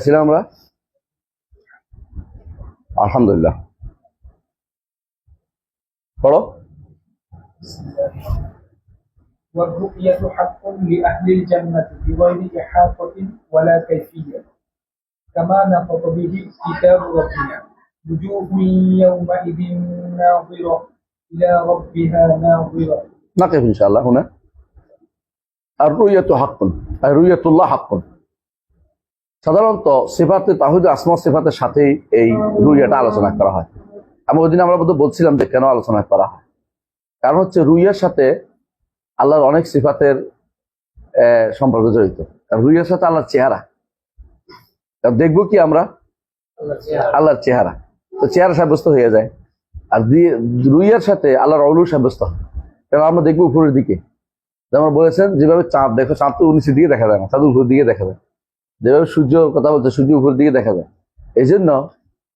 ছিলাম আমরা আলহামদুলিল্লাহ। পড়ো। والرؤية حق لأهل الجنة بغير إحاطة ولا كيفية كما نطق به كتاب ربنا وجوه يومئذ ناظرة إلى ربها ناظرة. نقف إن شاء الله هنا. الرؤية حق الرؤية الله حق। সাধারণত সিফাতে তাওহীদ আসমা সিফাতের সাথেই এই রুইয়াটা আলোচনা করা হয়। আমি ওই দিন আমরা বলছিলাম যে কেন আলোচনা করা হয়, কারণ হচ্ছে রুইয়ার সাথে আল্লাহর অনেক সিফাতের সম্পর্ক জড়িত। রুইয়ার সাথে আল্লাহর চেহারা, দেখবো কি আমরা আল্লাহর চেহারা, তো চেহারা সাব্যস্ত হয়ে যায়। আর রুইয়ার সাথে আল্লাহর অলু সাব্যস্ত হয়, কারণ আমরা দেখবো উপরের দিকে। যেমন বলেছেন যেভাবে চাঁদ দেখো, চাঁদ তো নিচের দিকে দেখা যায় না, চাঁদ উপরের দিকে দেখা যায়। যেভাবে সূর্য কথা বলছে, সূর্য উপরের দিকে দেখা যায়। এই জন্য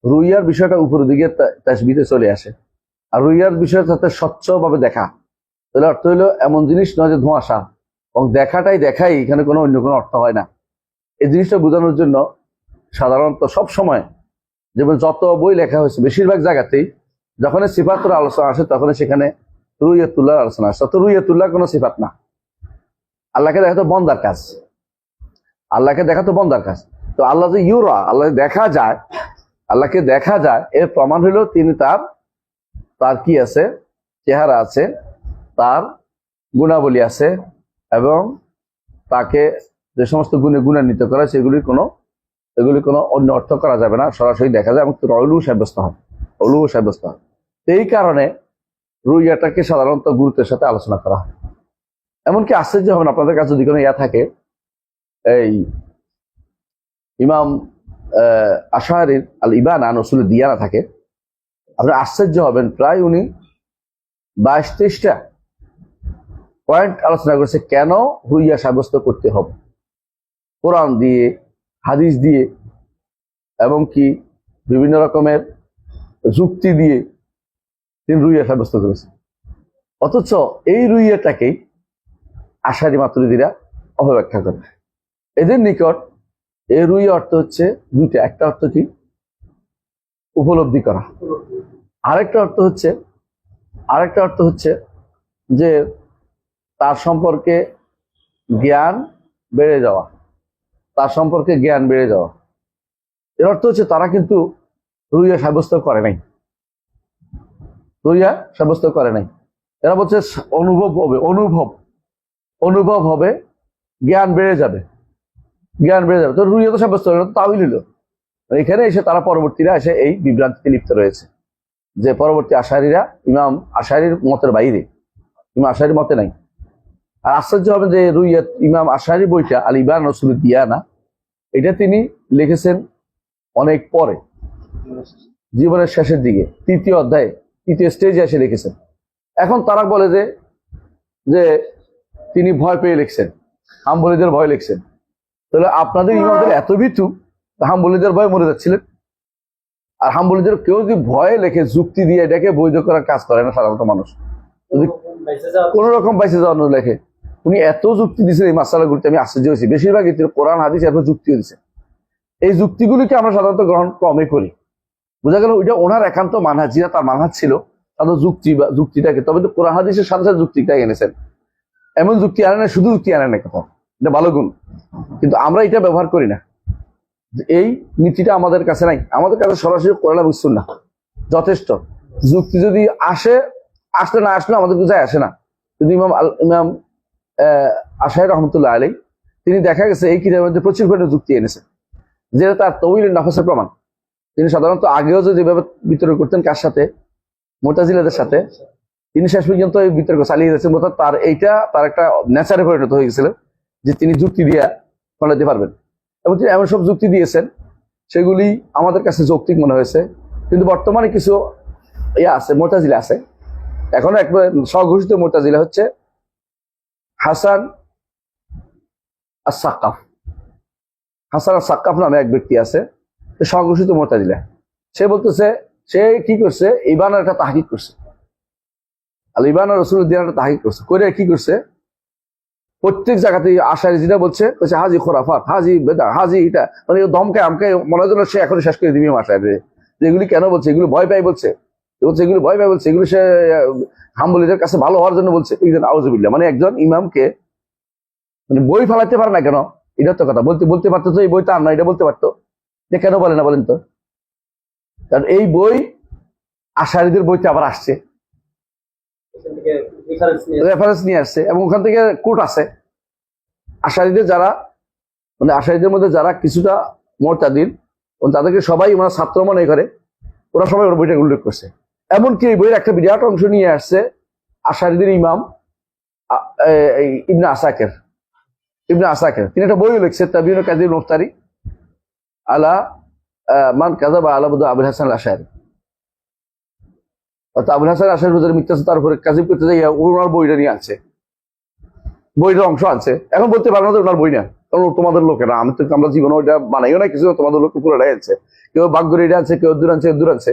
রুইয়ার বিষয়টা উপরের দিকে তাসবিতে চলে আসে। আর রুইয়ার বিষয়টা সাথে স্বচ্ছভাবে দেখা, তাহলে অর্থ হইলো এমন জিনিস নয় যে ধোঁয়াশা, এবং দেখাই এখানে কোনো অন্য কোনো অর্থ হয় না। এই জিনিসটা বোঝানোর জন্য সাধারণত সব সময় যেমন যত বই লেখা হয়েছে বেশিরভাগ জায়গাতেই যখন সিফাতের আলোচনা আসে তখন সেখানে রুইয়াতুল্লাহর আলোচনা আসে। তো রুইয়াতুল্লাহ কোনো সিফাত না, আল্লাহকে দেখা তো বন্দার কাজ, আল্লাহকে দেখা তো বন্দার কাজ। তো আল্লাহ যে ইউরা, আল্লাহ দেখা যায়, আল্লাহকে দেখা যায়, এর প্রমাণ হলো তিনি তার কি আছে, চেহারা আছে, তার গুণাবলী আছে, এবং তাকে যে সমস্ত গুণে গুণান্বিত করা এগুলি কোনো অন্য অর্থ করা যাবে না, সরাসরি দেখা যায় এবং অলু সাব্যস্ত হয়, অলু সাব্যস্ত হয়। এই কারণে রুইয়াটাকে সাধারণত গুরুত্বের সাথে আলোচনা করা হয়। এমনকি আশ্চর্য হবেন আপনাদের কাছে যদি কোনো ইয়া থাকে, এই ইমাম আশআরীর আল ইবানা আন উসুল দিয়ানা থাকে, আপনি আশ্চর্য হবেন, প্রায় উনি 22-23টা পয়েন্ট আলোচনা করেছে কেন রুইয়া সাব্যস্ত করতে হবে, কোরআন দিয়ে, হাদিস দিয়ে, এবং কি বিভিন্ন রকমের যুক্তি দিয়ে তিনি রুইয়া সাব্যস্ত করেছেন। অথচ এই রুইয়াটাকেই আশআরী মাতুরিদীরা অপব্যাখ্যা করে। এদের নিকট এই রুইয়া অর্থ হচ্ছে দুইটা, একটা অর্থ কি উপলব্ধি করা, আরেকটা অর্থ হচ্ছে যে তার সম্পর্কে জ্ঞান বেড়ে যাওয়া, এর অর্থ হচ্ছে তারা কিন্তু রুইয়া সাব্যস্ত করে নাই, এরা বলছে অনুভব হবে, জ্ঞান বেড়ে যাবে। তো রুইয়া তো সাব্যস্ত হবে না, তাওহীদ হলো। এখানে এসে তারা পরবর্তীরা এসে এই বিভ্রান্তিতে লিপ্ত রয়েছে যে পরবর্তী আশআরীরা ইমাম আশআরীর মতের বাইরে, ইমাম আশআরীর মতে নাই। আর আশ্চর্য হবে যে রুইয়াত ইমাম আশআরী বইটা আল ইবান উসুল দিয়ানা, এটা তিনি লিখেছেন অনেক পরে, জীবনের শেষের দিকে, 3য় অধ্যায়ে, 3য় স্টেজে এসে লিখেছেন। এখন তারা বলে যে তিনি ভয় পেয়ে লিখছেন, হাম্বলীদের ভয় লিখছেন। তাহলে আপনাদের ইমামদের এত ভীতু, হাম্বলীদের ভয় মরে যাচ্ছিলেন। আর হাম্বলীদের কেউ যদি ভয়ে লেখে, যুক্তি দিয়ে এটাকে বৈধ করার কাজ করে না সাধারণত মানুষ, যদি কোন রকম বাইসে যাওয়ানো লেখে। উনি এত যুক্তি দিচ্ছেন এই মাসালাগুলিতে, আমি আশ্চর্য হয়েছি। বেশিরভাগই কোরআন হাদিস এত যুক্তিও দিচ্ছে। এই যুক্তিগুলিকে আমরা সাধারণত গ্রহণ কমই করি। বোঝা গেল ওইটা ওনার একান্ত মানহাজ, যেটা তার মানহাজ ছিল তাদের যুক্তিটাকে, তবে তো কোরআন হাদিসের সাথে সাথে যুক্তিটাই এনেছেন। এমন যুক্তি আনে না, শুধু যুক্তি আনে না, কথা এটা ভালো গুণ, কিন্তু আমরা এটা ব্যবহার করি না। এই নীতিটা আমাদের কাছে নাই, আমাদের কাছে সরাসরি কোরআন এবং সুন্নাহ যথেষ্ট। যুক্তি যদি আসলে না আসলে আমাদের যায় আসে না। যদি ইমাম আশআরী রহমতুল্লাহ আলাইহি, তিনি দেখা গেছে এই কিতাবের মধ্যে প্রচুর পরিমাণে যুক্তি এনেছেন, যেটা তার তাওয়ীলের নাফসের প্রমাণ। তিনি সাধারণত আগেও যদি বিতর্ক করতেন কার সাথে, মুতাজিলাদের সাথে, তিনি শেষ পর্যন্ত এই বিতর্ক চালিয়ে যাচ্ছেন। তার একটা নেচারে পরিণত হয়ে গেছিল যে তিনি যুক্তি দিয়ে ফলাতে পারবেন, এবং তিনি এমন সব যুক্তি দিয়েছেন সেগুলি আমাদের কাছে যৌক্তিক মনে হয়েছে। কিন্তু বর্তমানে কিছু আছে, মুতাজিলা আছে, এখনো একবার স্বঘোষিত মুতাজিলা হচ্ছে হাসান আস-সাক্কাফ নামে এক ব্যক্তি আছে, স্বঘোষিত মুতাজিলা। সে বলতেছে, সে কি করছে, ইবানের একটা তাহকিক করছে, আল ইবান রাসূলুল্লাহ একটা তাহকিক করছে, করে কি করছে, প্রত্যেক জায়গাতে আশারি যেটা বলছে হাজি খোরাফাত, হাজি বেদা, হাজি এটা, মানে ধমকে আমকে মনে হয় যেন সে এখন শেষ করে দিবি আশারি। যেগুলি কেন বলছে, এগুলো ভয় পাই বলছে, এগুলো ভয় পাই বলছে, এগুলো সে হাম্বলিদের কাছে ভালো হওয়ার জন্য বলছে। এই আউযুবিল্লাহ, মানে একজন ইমামকে মানে বই ফেলাতে পারে না কেন, এটা তো কথা। বলতে পারতো তো এই বইটা আর না, এটা বলতে পারতো, যে কেন বলে না বলেন তো? কারণ এই বই আশারিদের বইতে আবার আসছে, রেফারেন্স নিয়ে আসছে, এবং ওখান থেকে কোট আছে। আশারিদের যারা, মানে আশারিদের মধ্যে যারা কিছুটা মুতাদিল, তাদেরকে সবাই ওনার ছাত্র মনে করে, ওরা সবাই ওর বইটা উল্লেখ করছে। এমনকি এই বইয়ের একটা বিরাট অংশ নিয়ে আসছে আশারিদের ইমাম ইবনে আসাকের। তিনি একটা বইও লিখছে, তাবিউন কাযিব মুফতারি আলা মান কাযাবা আলা বুদু আবুল হাসান আশআরি। অর্থাৎ আবুল হাসান আশআরি হুজুর মিথ্যা তার উপরে কাযিব করতে যাই ওনার বইটা নিয়ে আছে, বইটার অংশ আছে। এখন বলতে পারবো না যে ওনার বই না, কারণ তোমাদের লোকেরা, আমরা জীবনে ওইটা বানাইও না কিছু, তোমাদের লোক পুরোটাই আছে। কেউ বাগ্যর এটা আছে, কেউ দূর আনছে।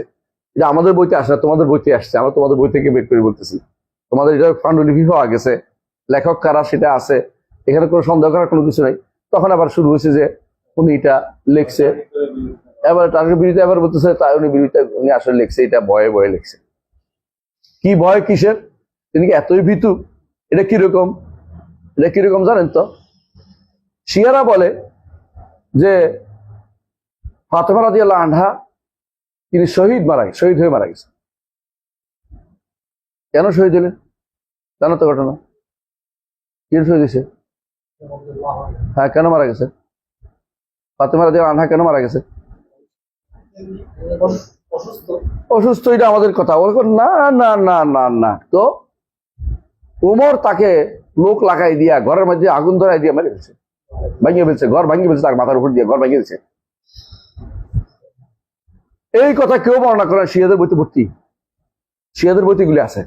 এটা আমাদের বইতে আসে না, তোমাদের বইতে আসছে। আমরা তোমাদের বই থেকে বের করে বলতেছি, তোমাদের এটা পাণ্ডুলিপি পাওয়া গেছে, লেখক কারা সেটা আছে, এখানে কোনো সন্দেহ করার কোনো কিছু নাই। তখন আবার শুরু হয়েছে যে উনি এটা লিখছে, এবার তার বিরুদ্ধে আবার বলতেছে তাই উনি বিরুদ্ধে, উনি আসলে লিখছে এটা ভয়ে ভয়ে লিখছে। কি ভয় কিসের? তিনি কি এতই ভীতু? এটা কিরকম জানেন তো? শিয়ারা বলে যে ফাতেমা রাদিয়াল্লাহু আনহা তিনি শহীদ হয়ে মারা গেছে। কেন শহীদ হলেন জানো তো ঘটনা? কি শহীদ হয়েছে? হ্যাঁ, কেন মারা গেছে? ফাতেমা রাদিয়াল্লাহু আনহা কেন মারা গেছে? অসুস্থ, এটা আমাদের কথা। না না না না না, তো উমর তাকে লোক লাগাই দিয়া ঘরের মধ্যে আগুন ধরাই দিয়ে মেরে ফেলছে, ভাঙিয়ে ফেলছে, ঘর ভাঙিয়ে ফেলছে, তার মাথার উপর দিয়ে ঘর ভাঙিয়ে ফেলছে। এই কথা কেউ বর্ণনা করে? শিয়াদের বইতে ভর্তি, শিয়াদের বইতে গুলি আছে।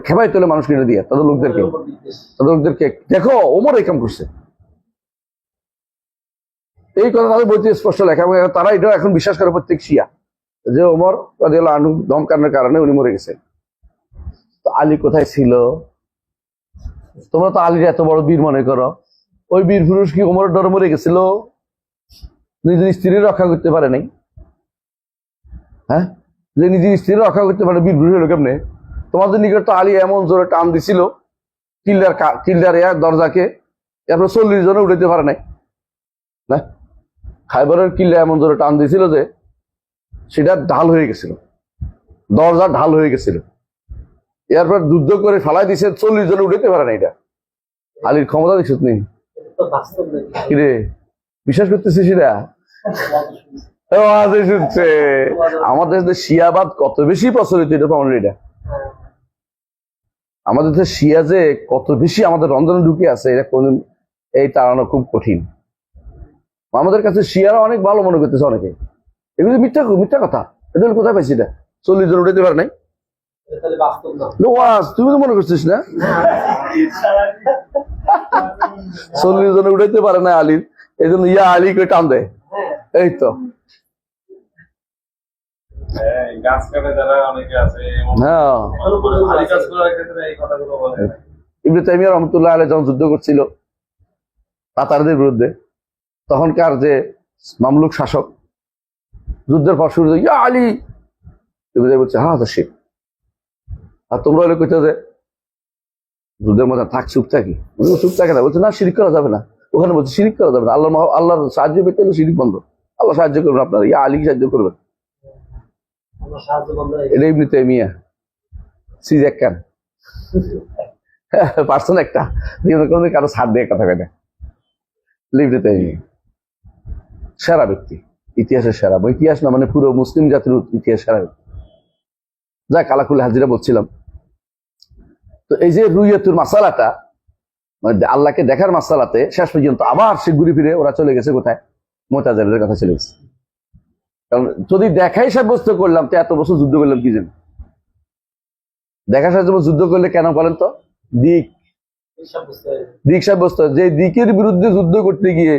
খেপাই তোলে মানুষ কিনে দিয়ে তাদের লোকদেরকে দেখো ওমর এই কাম করছে, এই কথা তাদের বইতে স্পষ্ট লেখা। এবং তারা এটা এখন বিশ্বাস করে প্রত্যেক শিয়া, যে ওমর রাদিয়াল্লাহু আনহু ধমকানোর কারণে উনি মরে গেছে। তো আলী কোথায় ছিল? তোমরা তো আলীর এত বড় বীর মনে করো, ওই বীর পুরুষ কি ওমরের ডরে মরে গেছিল? নিজের স্ত্রী রক্ষা করতে পারে নাই? হ্যাঁ, যে নিজের স্ত্রী রক্ষা করতে পারে বীর পুরুষ হলো কেমনে? তোমাদের নিকট তো আলী এমন জোরে টান দিছিল কিল্লার দরজাকে, এরপর 40 জনে উঠাইতে পারে নাই না। খাইবারের কিল্লা এমন জোরে টান দিছিল যে সেটা ঢাল হয়ে গেছিল, দরজা ঢাল হয়ে গেছিল। এরপর যুদ্ধ করে ফালাই দিছে, 40 জনে উঠাইতে পারে না। এটা আলীর ক্ষমতা দেখছিস নেই? কিরে বিশ্বাস করতেছিস? সেটা শুনছে আমাদের দেশে শিয়াবাদ কত বেশি প্রচলিত, এটা প্রমাণ। এটা আমাদের দেশে শিয়া যে কত বেশি আমাদের রন্ধনে ঢুকে আছে, এটা কোন এই তাড়ানো খুব কঠিন। আমাদের কাছে শিয়ারা অনেক ভালো মনে করতেছে অনেকে, এগুলো মিথ্যা কথা। এটা কোথায় পাইছি? এটা 40 জন উঠাইতে পারে নাই, তুমি তো মনে করছিস না? 40 জন উঠাইতে পারে না আলীর, এই জন্য ইয়া আলীকে টান দেয়। এই তো ইবনে তাইমিয়া রাহমাতুল্লাহ আলাইহি যখন যুদ্ধ করছিল তাতারদের বিরুদ্ধে, তখনকার যে মামলুক শাসক যুদ্ধের পর শুরু ইয়া আলী বলছে হ্যাঁ তো শিখ, আর তোমরা হলে কইতে যে যুদ্ধের মধ্যে থাক, চুপ থাকি। চুপ থাকে না, বলছে না শিরিক করা যাবে না। ওখানে বলছে শিরিক করা যাবে না, আল্লাহর সাহায্য পেতে হলে শিরিক বন্ধ, আল্লাহ সাহায্য করবেন আপনার, ইয়া আলী সাহায্য করবেন। এটা ইবনে তাইমিয়া সিজাক খান পার্সন একটা কোনদিন কারো ছাড় দিয়ে কথা কয় না। ইবনে তাইমিয়া সেরা ব্যক্তি, ইতিহাসের সেরা, ইতিহাস না মানে পুরো মুসলিম জাতির ইতিহাস সেরা ব্যক্তি। যা কালাকুল হাজিরা বলছিলাম, তো এই যে রুইয়াতুর মাসালাটা, মানে আল্লাহকে দেখার মাসালাতে শেষ পর্যন্ত আবার সে ঘুরে ফিরে ওরা চলে গেছে কোথায়? মুতাজিলাদের কথা চলে গেছে। কারণ যদি দেখাই সাব্যস্ত করলাম তো এত বছর যুদ্ধ করলাম কি জন্য? দেখা সাব্যস্ত যুদ্ধ করলে কেন বলেন তো? দিক সাব্যস্ত, যে দিকের বিরুদ্ধে যুদ্ধ করতে গিয়ে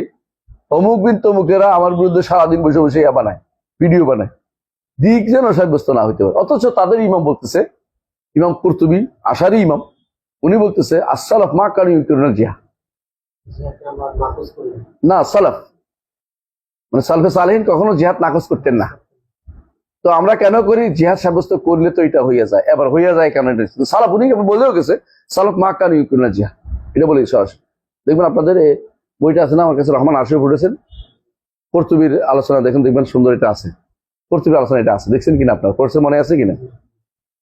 অমুক বিন তমুকেরা আমার বিরুদ্ধে সারাদিন বসে বসে বানায়, ভিডিও বানায়, দিক যেন সাব্যস্ত না হইতে পারে। অথচ তাদের ইমাম বলতেছে, ইমাম কুরতুবী আশারি ইমাম, উনি বলতেছে আসসালাফ মা কানু ইউকিরুনাল জিহাদ, না সালাফ মানে সালফে সালেহিন কখনো জিহাদ নাকচ করতেন না। তো আমরা কেন করি? জিহাদ সাব্যস্ত করলে তো এটা হইয়া যায়, এবার হইয়া যায় কেন? সালাফ উনি বলেও গেছে সালাফ মা কানু ইউকিরুনাল জিহাদ, এটা বলে সরাসরি। দেখবেন আপনাদের বইটা আছে না আমার কাছে, রহমান আশিফ উঠেছেন, কর্তুবীর আলোচনা দেখেন, দেখবেন সুন্দর এটা আছে, কর্তুবীর আলোচনা এটা আছে, দেখছেন কিনা আপনার? পড়ছে মনে আছে কিনা?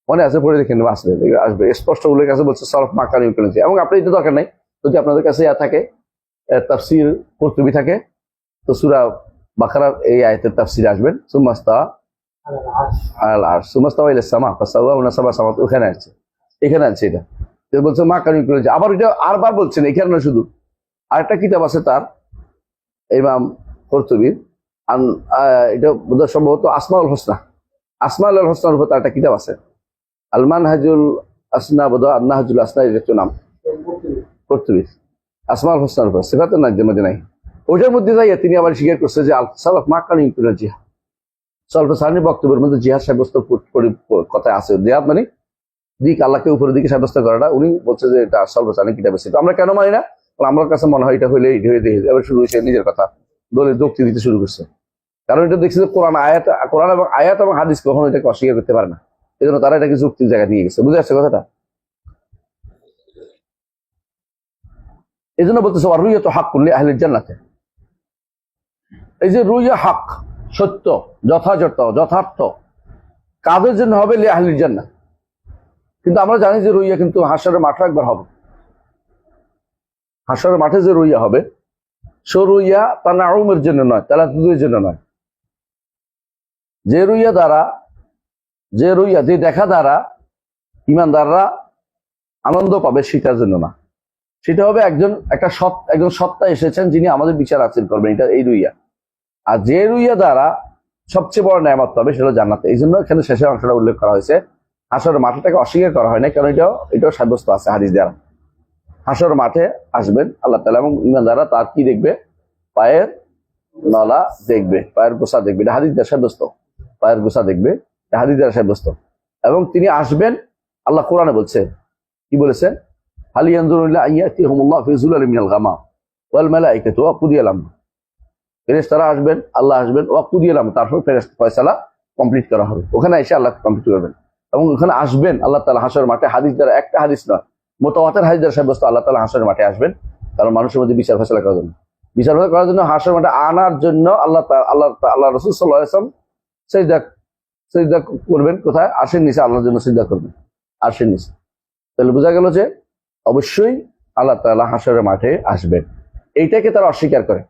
মনে আছে, পড়ে দেখেন, আসবে আসবে স্পষ্ট উল্লেখ আছে, বলছে সালাফ মা কানু ইউকিরুনাল জিহাদ। এবং আপনি এটা দরকার নাই, যদি আপনাদের কাছে থাকে তাফসির কর্তুবী থাকে, তো সূরা বাকারার এই আয়াতের তাফসির আসবেন, সুমাস্তা আল আরশ সুমাস্তা ইলাস সামা ফাসাওয়াহুনা সাবআ সামাওয়াত, ওখানে আছে, এখানে আছে এটা। তো বলছে মা কানু ইউকিরুনাল জিহাদ, আবার এটা আরবার বলছেন, এখানে না শুধু, আরেকটা কিতাব আছে তার ইমাম কর্তুবীর, এটা বোধহয় সম্ভবত আসমাউল হোসনা, আসমাউল হোসনার উপর তার একটা কিতাব আছে, আল মানহাজুল আসনা, বোধহয় আন্নাহাজুল আসনা, এর একটু নাম কর্তুবীর, আসমাউল হোসনার উপর সিফাতের মধ্যে নাই। ওইটার মধ্যে যাইয়া তিনি আবার স্বীকার করছে যে সালাফ মা কানু ইউকিরুনাল জিহাদ, সালফে সালেহিনের বক্তব্যের মধ্যে জিহাদ সাব্যস্ত কথা আছে। জিহাদ মানে দিক আল্লাহকে উপরের দিকে সাব্যস্ত করাটা, উনি বলছে যে এটা সালফে সালেহিন কিতাবে ছিল। আমরা কেন মানি না? আমার কাছে মনে হয় এটা হইলে এবার শুরু হয়েছে নিজের কথা দলে যুক্তি দিতে শুরু করছে। কারণ এটা দেখছি যে কোরআন এবং আয়াত এবং হাদিস কখনো এটাকে অস্বীকার করতে পারে না, এই জন্য তারা এটাকে যুক্তির জায়গায় নিয়ে গেছে। বুঝে আসছে কথাটা? এই জন্য বলতেছে রুইয়া তো হাক করলে আহলিল জান্নাতে, এই যে রুইয়া হক, সত্য, যথার্থ কাদের জন্য হবে? লি আহলিল জান্নাত। কিন্তু আমরা জানি যে রুইয়া কিন্তু হাশরের মাঠে একবার হবে, হাশরের মাঠে যে রুইয়া হবে, সে রুইয়া তানাউমের জন্য নয়, তালাতুদের জন্য নয়। যে দেখা দ্বারা ইমানদাররা আনন্দ পাবে সেটার জন্য না, সেটা হবে একজন সত্তা এসেছেন যিনি আমাদের বিচার আচরণ করবেন, এটা এই রুইয়া। আর যে রুইয়া দ্বারা সবচেয়ে বড় নেয়ামত পাবে সেটা জান্নাতে। এই জন্য এখানে শেষের অংশটা উল্লেখ করা হয়েছে, হাশরের মাঠটাকে অস্বীকার করা হয় না, কারণ এটাও সাব্যস্ত আছে হাদিস দ্বারা। হাশরের মাঠে আসবেন আল্লাহ তাআলা এবং ইমানদাররা তার কি দেখবে? পায়ের নলা দেখবে, পায়ের গোসা দেখবে, এটা হাদিস দ্বারা সাব্যস্ত। পায়ের গোসা দেখবে, এটা হাদিস দ্বারা সাব্যস্ত। এবং তিনি আসবেন, আল্লাহ কোরআনে বলছে, কি বলেছেন? হাল ইয়ানজুরুনা ইল্লা আইয়াতিহুমুল্লাহু ফি যুলালিন মিনাল গামাম ওয়াল মালাইকাতু ওয়া কুদিয়াল আমর। ফেরেশতারা আসবেন, আল্লাহ আসবেন, ওয়া কুদিয়াল আমর, তারপর ফয়সালা কমপ্লিট করা হবে। ওখানে এসে আল্লাহ কমপ্লিট করবেন এবং ওখানে আসবেন আল্লাহ তাআলা হাশরের মাঠে। হাদিস দ্বারা, একটা হাদিস নয়, মুতাওয়াতির হাদিস দ্বারা সাব্যস্ত আল্লাহ তাআলা হাশরের মাঠে আসবেন, কারণ মানুষের মধ্যে বিচার ফয়সালা করার জন্য। বিচার ফয়সালা করার জন্য হাশরের মাঠে আনার জন্য আল্লাহ রাসূল সাল্লাল্লাহু আলাইহি ওয়াসাল্লাম সিজদা করবেন। কোথায়? আরশের নিচে আল্লাহর জন্য সিজদা করবেন, আরশের নিচে। তাহলে বোঝা গেল যে অবশ্যই আল্লাহ তাআলা হাশরের মাঠে আসবেন। এইটাকে তারা অস্বীকার করে।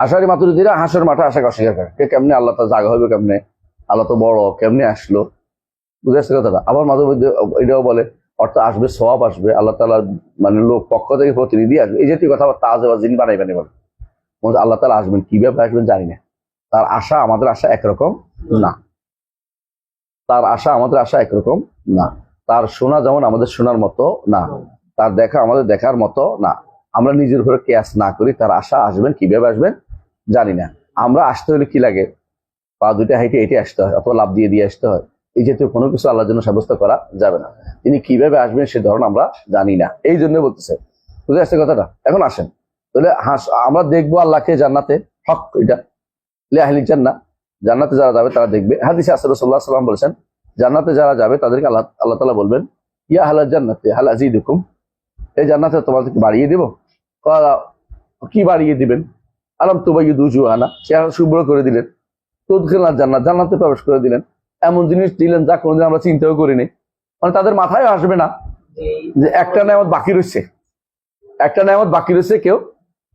আশারি মাতুরিদীরা হাশরের মাঠে আসাকে অস্বীকার করে। কেমনে আল্লাহ তাআলা জায়গা হবে, কেমনে আল্লাহ তো বড়, কেমনে আসলো? বুঝে আসছে কথাটা? আবার মাঝে মধ্যে এটাও বলে অর্থাৎ আসবে, সওয়াব আসবে, আল্লাহ তাআলা মানে লোক পক্ষ থেকে প্রতিনিধি আসবে, এই জাতীয় কথা জিন বানাইবেন। এবার আল্লাহ তাআলা আসবেন, কিভাবে আসবেন জানি না। তার আশা আমাদের আশা একরকম না, তার আশা আমাদের আশা একরকম না, তার শোনা যেমন আমাদের শোনার মতো না, তার দেখা আমাদের দেখার মতো না। আমরা নিজের উপরে কেয়াস না করি, তার আশা আসবেন, কিভাবে আসবেন জানি না। আমরা আসতে হলে কি লাগে? পা দুইটা হাইটে এটে আসতে হয়, অথবা লাভ দিয়ে আসতে হয়। এই জাতীয় কোনো কিছু আল্লাহর জন্য সাব্যস্ত করা যাবে না। তিনি কিভাবে আসবেন সে ধরন আমরা জানি না, এই জন্য বলতেছে। বুঝে আসছে কথাটা? এখন আসেন, তাহলে আমরা দেখবো আল্লাহকে জান্নাতে, হক এটা লি আহলিল জান্নাহ, জান্নাতে যারা যাবে তারা দেখবে। হাদিসে আছে রাসূলুল্লাহ সাল্লাল্লাহু আলাইহি ওয়াসাল্লাম বলেছেন, জান্নাতে যারা যাবে তাদেরকে আল্লাহ তাআলা বলবেন, ইয়া আহলাল জান্নাতি হাল আযীদুকুম, এই জান্নাতে তোমাদেরকে বাড়িয়ে দেব। কি বাড়িয়ে দিবেন? আলাম তুবাইয়িদু উজুহানা, চেহারা শুভ্র করে দিলেন। তুদখিলুল জান্নাত, জান্নাতে প্রবেশ করে দিলেন। এমন জিনিস দিলেন যা কোনোদিন আমরা চিন্তাও করিনি। মানে তাদের মাথায় আসবে না যে একটা নেয়ামত বাকি রয়েছে, কেউ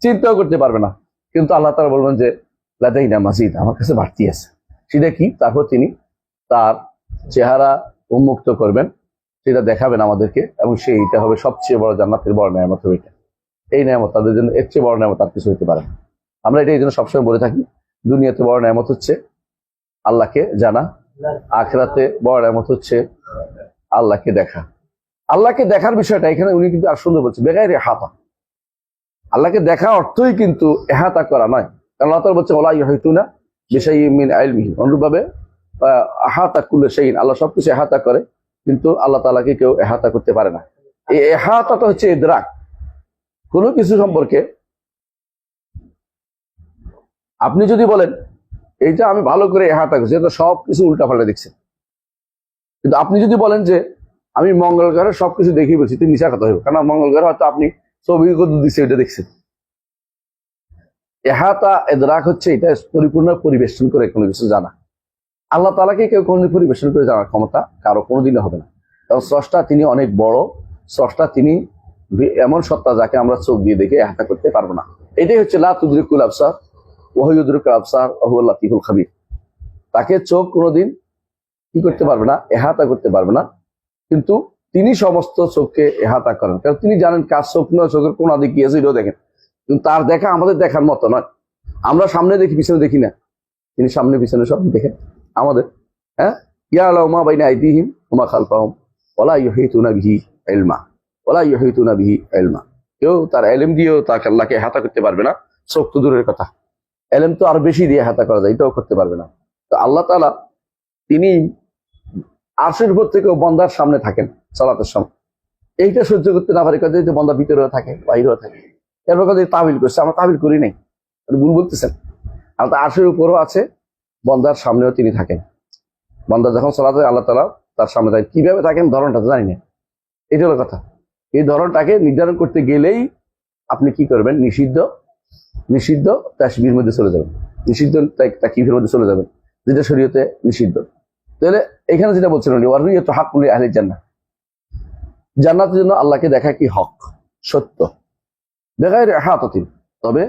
চিন্তাও করতে পারবে না। কিন্তু আল্লাহ তাআলা বলবেন যে লাদাইনা মাজিদ, আমার কাছে বাড়তি আছে। সেটা কি? তারপর তিনি তার চেহারা উন্মুক্ত করবেন, সেটা দেখাবেন আমাদেরকে, এবং সেইটা হবে সবচেয়ে বড় জান্নাতের বড় নেয়ামত হবে এটা। এই নেয়ামত তাদের জন্য এর চেয়ে বড় নেয়ামত আর কিছু হতে পারে না। আমরা এটা এই জন্য সবসময় বলে থাকি, দুনিয়াতে বড় নেয়ামত হচ্ছে আল্লাহকে জানা, আখিরাতে বড় নেয়ামত হচ্ছে আল্লাহকে দেখা। আল্লাহকে দেখার বিষয়টা এখানে উনি কিন্তু আর সুন্দর বলছে, বেগাইরে হাতা। আল্লাহকে দেখা অর্থই কিন্তু এহাতা করা নয়, কারণ আল্লাহ তাআলা বলছে ওয়ালা ইউহিতুনা বিশাইইন মিন ইলমিহি, অনুরূপভাবে আহাতা কুল্লু শাইইন, আল্লাহ সবকিছু এহাতা করে কিন্তু আল্লাহ তাআলাকে কেউ এহাতা করতে পারে না। এই এহাতাটা হচ্ছে ইদরাক। কোনো কিছু সম্পর্কে আপনি যদি বলেন এইটা আমি ভালো করে এহাতা করছি, এটা সব কিছু উল্টাপাল্টা দেখছেন। কিন্তু আপনি যদি বলেন যে আমি মঙ্গল গ্রহের সবকিছু দেখি বলছি, তুই মিশা কথা হইব, কারণ মঙ্গল গ্রহে হয়তো আপনি ছবি দিচ্ছে ওইটা দেখছেন। এহাতা ইদরাক হচ্ছে এটা পরিপূর্ণ পরিবেশন করে কোনো কিছু জানা। আল্লাহ তাআলাকে কেউ কোনোদিন পরিবেশন করে জানার ক্ষমতা কারো কোনোদিনও হবে না। কারণ স্রষ্টা তিনি অনেক বড়, স্রষ্টা তিনি এমন সত্তা যাকে আমরা চোখ দিয়ে দেখে এহাতা করতে পারবো না। এটাই হচ্ছে লা তুদরিকুল আবসার ওয়া হুয়া ইউদরিকুল আবসার ওয়া হুয়াল লাতীফুল খাবীর। তাকে চোখ কোনোদিন কি করতে পারবে না, এহাতা করতে পারবে না, কিন্তু তিনি সমস্ত চোখকে এহাতা করেন। কারণ তিনি জানেন কার চোখ নয়, চোখের কোন দিকে কি আছে এটাও দেখেন। কিন্তু তার দেখা আমাদের দেখার মতো নয়। আমরা সামনে দেখি, পিছনে দেখি না, তিনি সামনে পিছনে সব দেখেন আমাদের। হ্যাঁ, ইয়ালামু মা বাইনা আইদিহিম ওয়া মা খালফাহুম ওয়ালা ইউহিতুনা বিহি ইলমা ওয়ালা ইউহিতুনা বিহি ইলমা। কেউ তার ইলম দিয়েও তাকে আল্লাহকে এহাতা করতে পারবে না। চোখ তো দূরের কথা, ইলম তো আর বেশি দিয়ে এহাতা করা যায়, এটাও করতে পারবে না। তো আল্লাহ তাআলা তিনি আরশের উপর থেকেও বান্দার সামনে থাকেন সালাতের সময়। এইটা সহ্য করতে না পারে কাজে বান্দা ভিতরেও থাকে বাইরেও থাকে। এরপর কাজে তাবিল করছে, আমরা তাবিল করি নাই, ভুল বলতেছেন। আর আরশের উপরও আছে, বান্দার সামনেও তিনি থাকেন। বান্দা যখন সালাতে আল্লাহ তাআলা তার সামনে থাকে, কিভাবে থাকেন ধরনটা তো জানি না। এটা হলো কথা। এই ধরনটাকে নির্ধারণ করতে গেলেই আপনি কি করবেন, নিষিদ্ধ তাসবির মধ্যে চলে যাবেন, নিষিদ্ধ তাকবীরের মধ্যে চলে যাবেন, যেটা শরীয়তে নিষিদ্ধ। তাহলে এখানে যেটা বলছিলেন ওয়ারুইয়াতু হাক্কুল লি আহলিল জান্নাহ, জান্নাতের জন্য আল্লাহকে দেখা কি হক, সত্য, বেগাইর ইহাতাতিন, তবে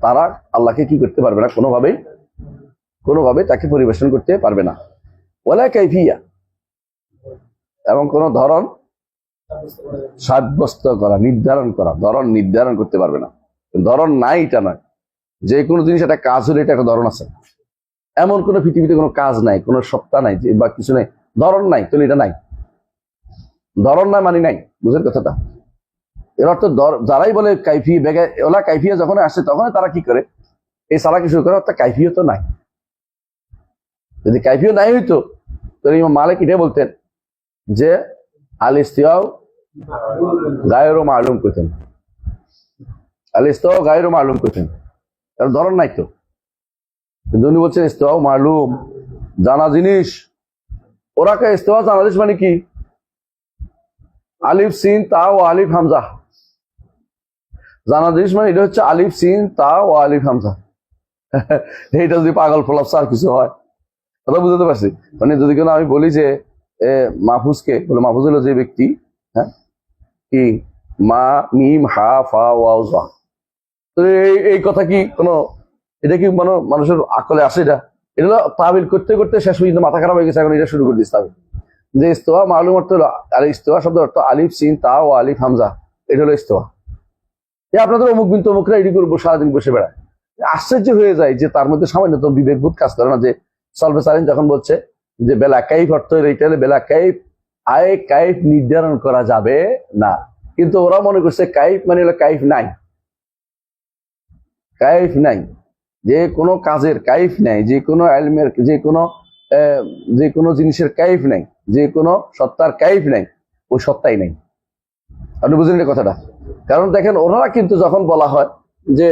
তারা আল্লাহকে কি করতে পারবে না, কোনোভাবে তাকে পরিবেশন করতে পারবে না। ওয়ালা কাইফিয়া, এবং কোন ধরন সাব্যস্ত করা, ধরন নির্ধারণ করতে পারবে না। ধরন নাই এটা নয়, যে কোনো জিনিস একটা কাজ হলে এটা একটা ধরন আছে। এমন কোনো পৃথিবীতে কোনো কাজ নাই, কোনো সত্তা নাই বা কিছু নাই, ধরন নাই, তাহলে এটা নাই। ধরন নাই মানে নাই, বুঝের কথাটা। এর অর্থ যারাই বলে কাইফি বেগে ওলা কাইফিয়া যখন আসে তখন তারা কি করে, এই সালাকি শুরু করে, অর্থাৎ কাইফিও তো নাই। যদি কাইফিও নাই হইতো তাহলে ইমাম মালিক এটা বলতেন যে আল ইস্তিওয়াউ গায়রু মালুম করতেন, আল ইস্তিওয়াউ গায়রু মালুম করতেন, কারণ ধরন নাই তো। কিন্তু উনি বলছেন ইস্তিওয়াউ মালুম, জানা জিনিস। ওরা কে ইস্তিওয়া জানা জিনিস মানে কি, আলিফ সিন তা ও আলিফ হামজা। জানা জিনিস মানে এটা হচ্ছে আলিফ সিন তা ও আলিফ হামজা। এইটা যদি পাগল ফলাপ আর কিছু হয়, কথা বুঝতে পারছি। মানে যদি কোনো আমি বলি যে মাহফুজকে বলে, মাহফুজ হলো যে ব্যক্তি, হ্যাঁ কি মা মিম হা ফা ওয়াও জা, তো এই কথা কি কোনো, এটা কি মানুষের আকলে আসে? এটা হলো তাবিল করতে করতে শেষ পর্যন্ত মাথা খারাপ হয়ে গেছে, এখন এটা শুরু করে দিচ্ছে তাবিল। যে ইস্তিওয়া মালুম অর্থ হলো, ইস্তিওয়া শব্দ অর্থ আলিফ সিন তা ও আলিফ হামজা, এটা হলো ইস্তিওয়া। আপনাদের অমুক বিন তমুকরা এটি করবো সারাদিন বসে বেড়ায়। আশ্চর্য হয়ে যায় যে তার মধ্যে সামান্যতম বিবেকবোধ কাজ করে না। যে সলভে সালিন যখন বলছে যে বেলা কাইফ অর্থ এইটা হলে বেলা কাইফ, কাইফ নির্ধারণ করা যাবে না, কিন্তু ওরা মনে করছে কাইফ মানে হলো কাইফ নাই, যে কোনো কাজের কাইফ নাই, যে কোনো ইলমের, যে কোনো জিনিসের কাইফ নাই, যে কোনো সত্তার কাইফ নাই, ওই সত্তাই নাই। আপনি বুঝলেন এই কথাটা? কারণ দেখেন ওনারা কিন্তু যখন বলা হয় যে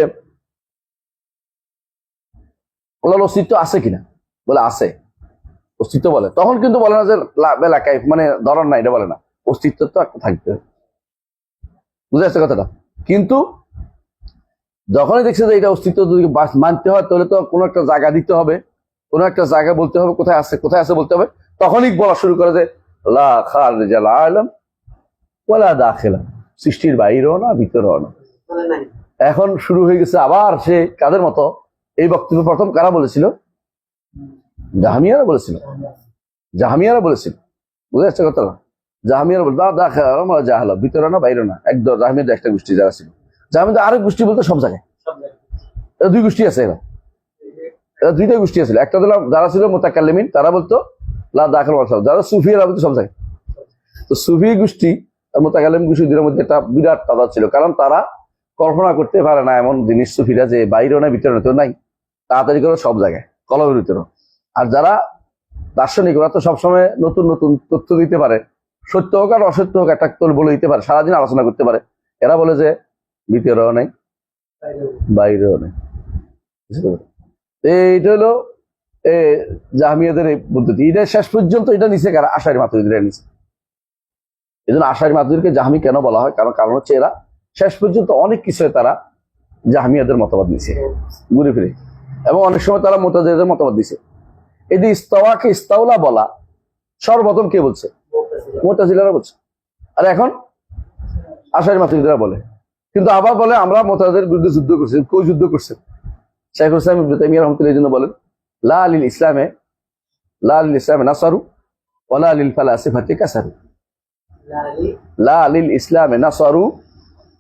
ওনার অস্তিত্ব আছে কিনা, বলে আছে, অস্তিত্ব বলে, তখন কিন্তু বলে না যে বেলা কাইফ মানে ধরন নাই, এটা বলে না, অস্তিত্ব তো একটা থাকবে। বুঝে আসছে কথাটা? কিন্তু যখনই দেখছে যে এটা অস্তিত্ব যদি মানতে হয় তাহলে তো কোনো একটা জায়গা দিতে হবে, কোনো একটা জায়গা বলতে হবে, কোথায় আছে বলতে হবে, তখনই বলা শুরু করে যে লা খারিজাল আলম ওয়ালা দাখিলা, সৃষ্টির বাইরেও না ভিতরেও না। এখন শুরু হয়ে গেছে আবার সে কাদের মতো। এই বক্তব্য প্রথম কারা বলেছিল? জাহামিয়ারা বলেছিল। বুঝে যাচ্ছে কথা? জাহামিয়ারা বলতো জাহালা, ভিতরে না বাইরে না, একদম জাহামিয়ার একটা গোষ্ঠী যারা ছিল। জাহামিয়ার আরেক গোষ্ঠী বলতে সব জায়গায়, দুই গোষ্ঠী আছে। এরা দুইটা গোষ্ঠী আছে। একটা যারা ছিল মুতাকাল্লিমিন, তারা বলতো লা দাখিল ওয়াল খারিজ, যারা সুফিরা বলতো সব জায়গায়। তো সুফি গোষ্ঠী আর মুতাকাল্লিম গোষ্ঠীদের মধ্যে একটা বিরাট তাদাদ ছিল, কারণ তারা কল্পনা করতে পারে না এমন জিনিস সুফিরা যে বাইরেও না ভিতরে তো নাই, তাড়াতাড়ি করে সব জায়গায়, কলমের ভিতরে। আর যারা দার্শনিক, ওরা তো সবসময় নতুন নতুন তথ্য দিতে পারে, সত্য হোক আর অসত্য হোক একটা তো বলে দিতে পারে, সারাদিন আলোচনা করতে পারে। এরা বলে যে ভিতরেও নেই বাইরেও নেই। এইটা হলো জাহমিয়াদের এই পদ্ধতি। এটা শেষ পর্যন্ত এটা নিচে কারা? আশারি মাতুরিদিরা নিচে। এই জন্য আশারি মাতুরিদকে জাহমি কেন বলা হয়? কারণ হচ্ছে এরা শেষ পর্যন্ত অনেক কিছুই তারা জাহমিয়াদের মতবাদ নিছে ঘুরে ফিরে, এবং অনেক সময় তারা মুতাজিলাদের মতবাদ দিছে। এই যে ইস্তাওয়াকে ইস্তাউলা বলা সর্বপ্রথম কে বলছে? মুতাজিলারা বলছে। আর এখন আশারি মাতুরিদিরা বলে। কিন্তু আবার বলে আমরা মুতাজিলাদের বিরুদ্ধে যুদ্ধ করছি। কই যুদ্ধ করছে? শাইখুল ইসলাম ইবনে তাইমিয়া রাহমাতুল্লাহ এই জন্য বলেন, লা লিল ইসলামে নাসারু ওয়ালা লিল ফালাসিফাতি কাসারু। লা লিল ইসলামে নাসারু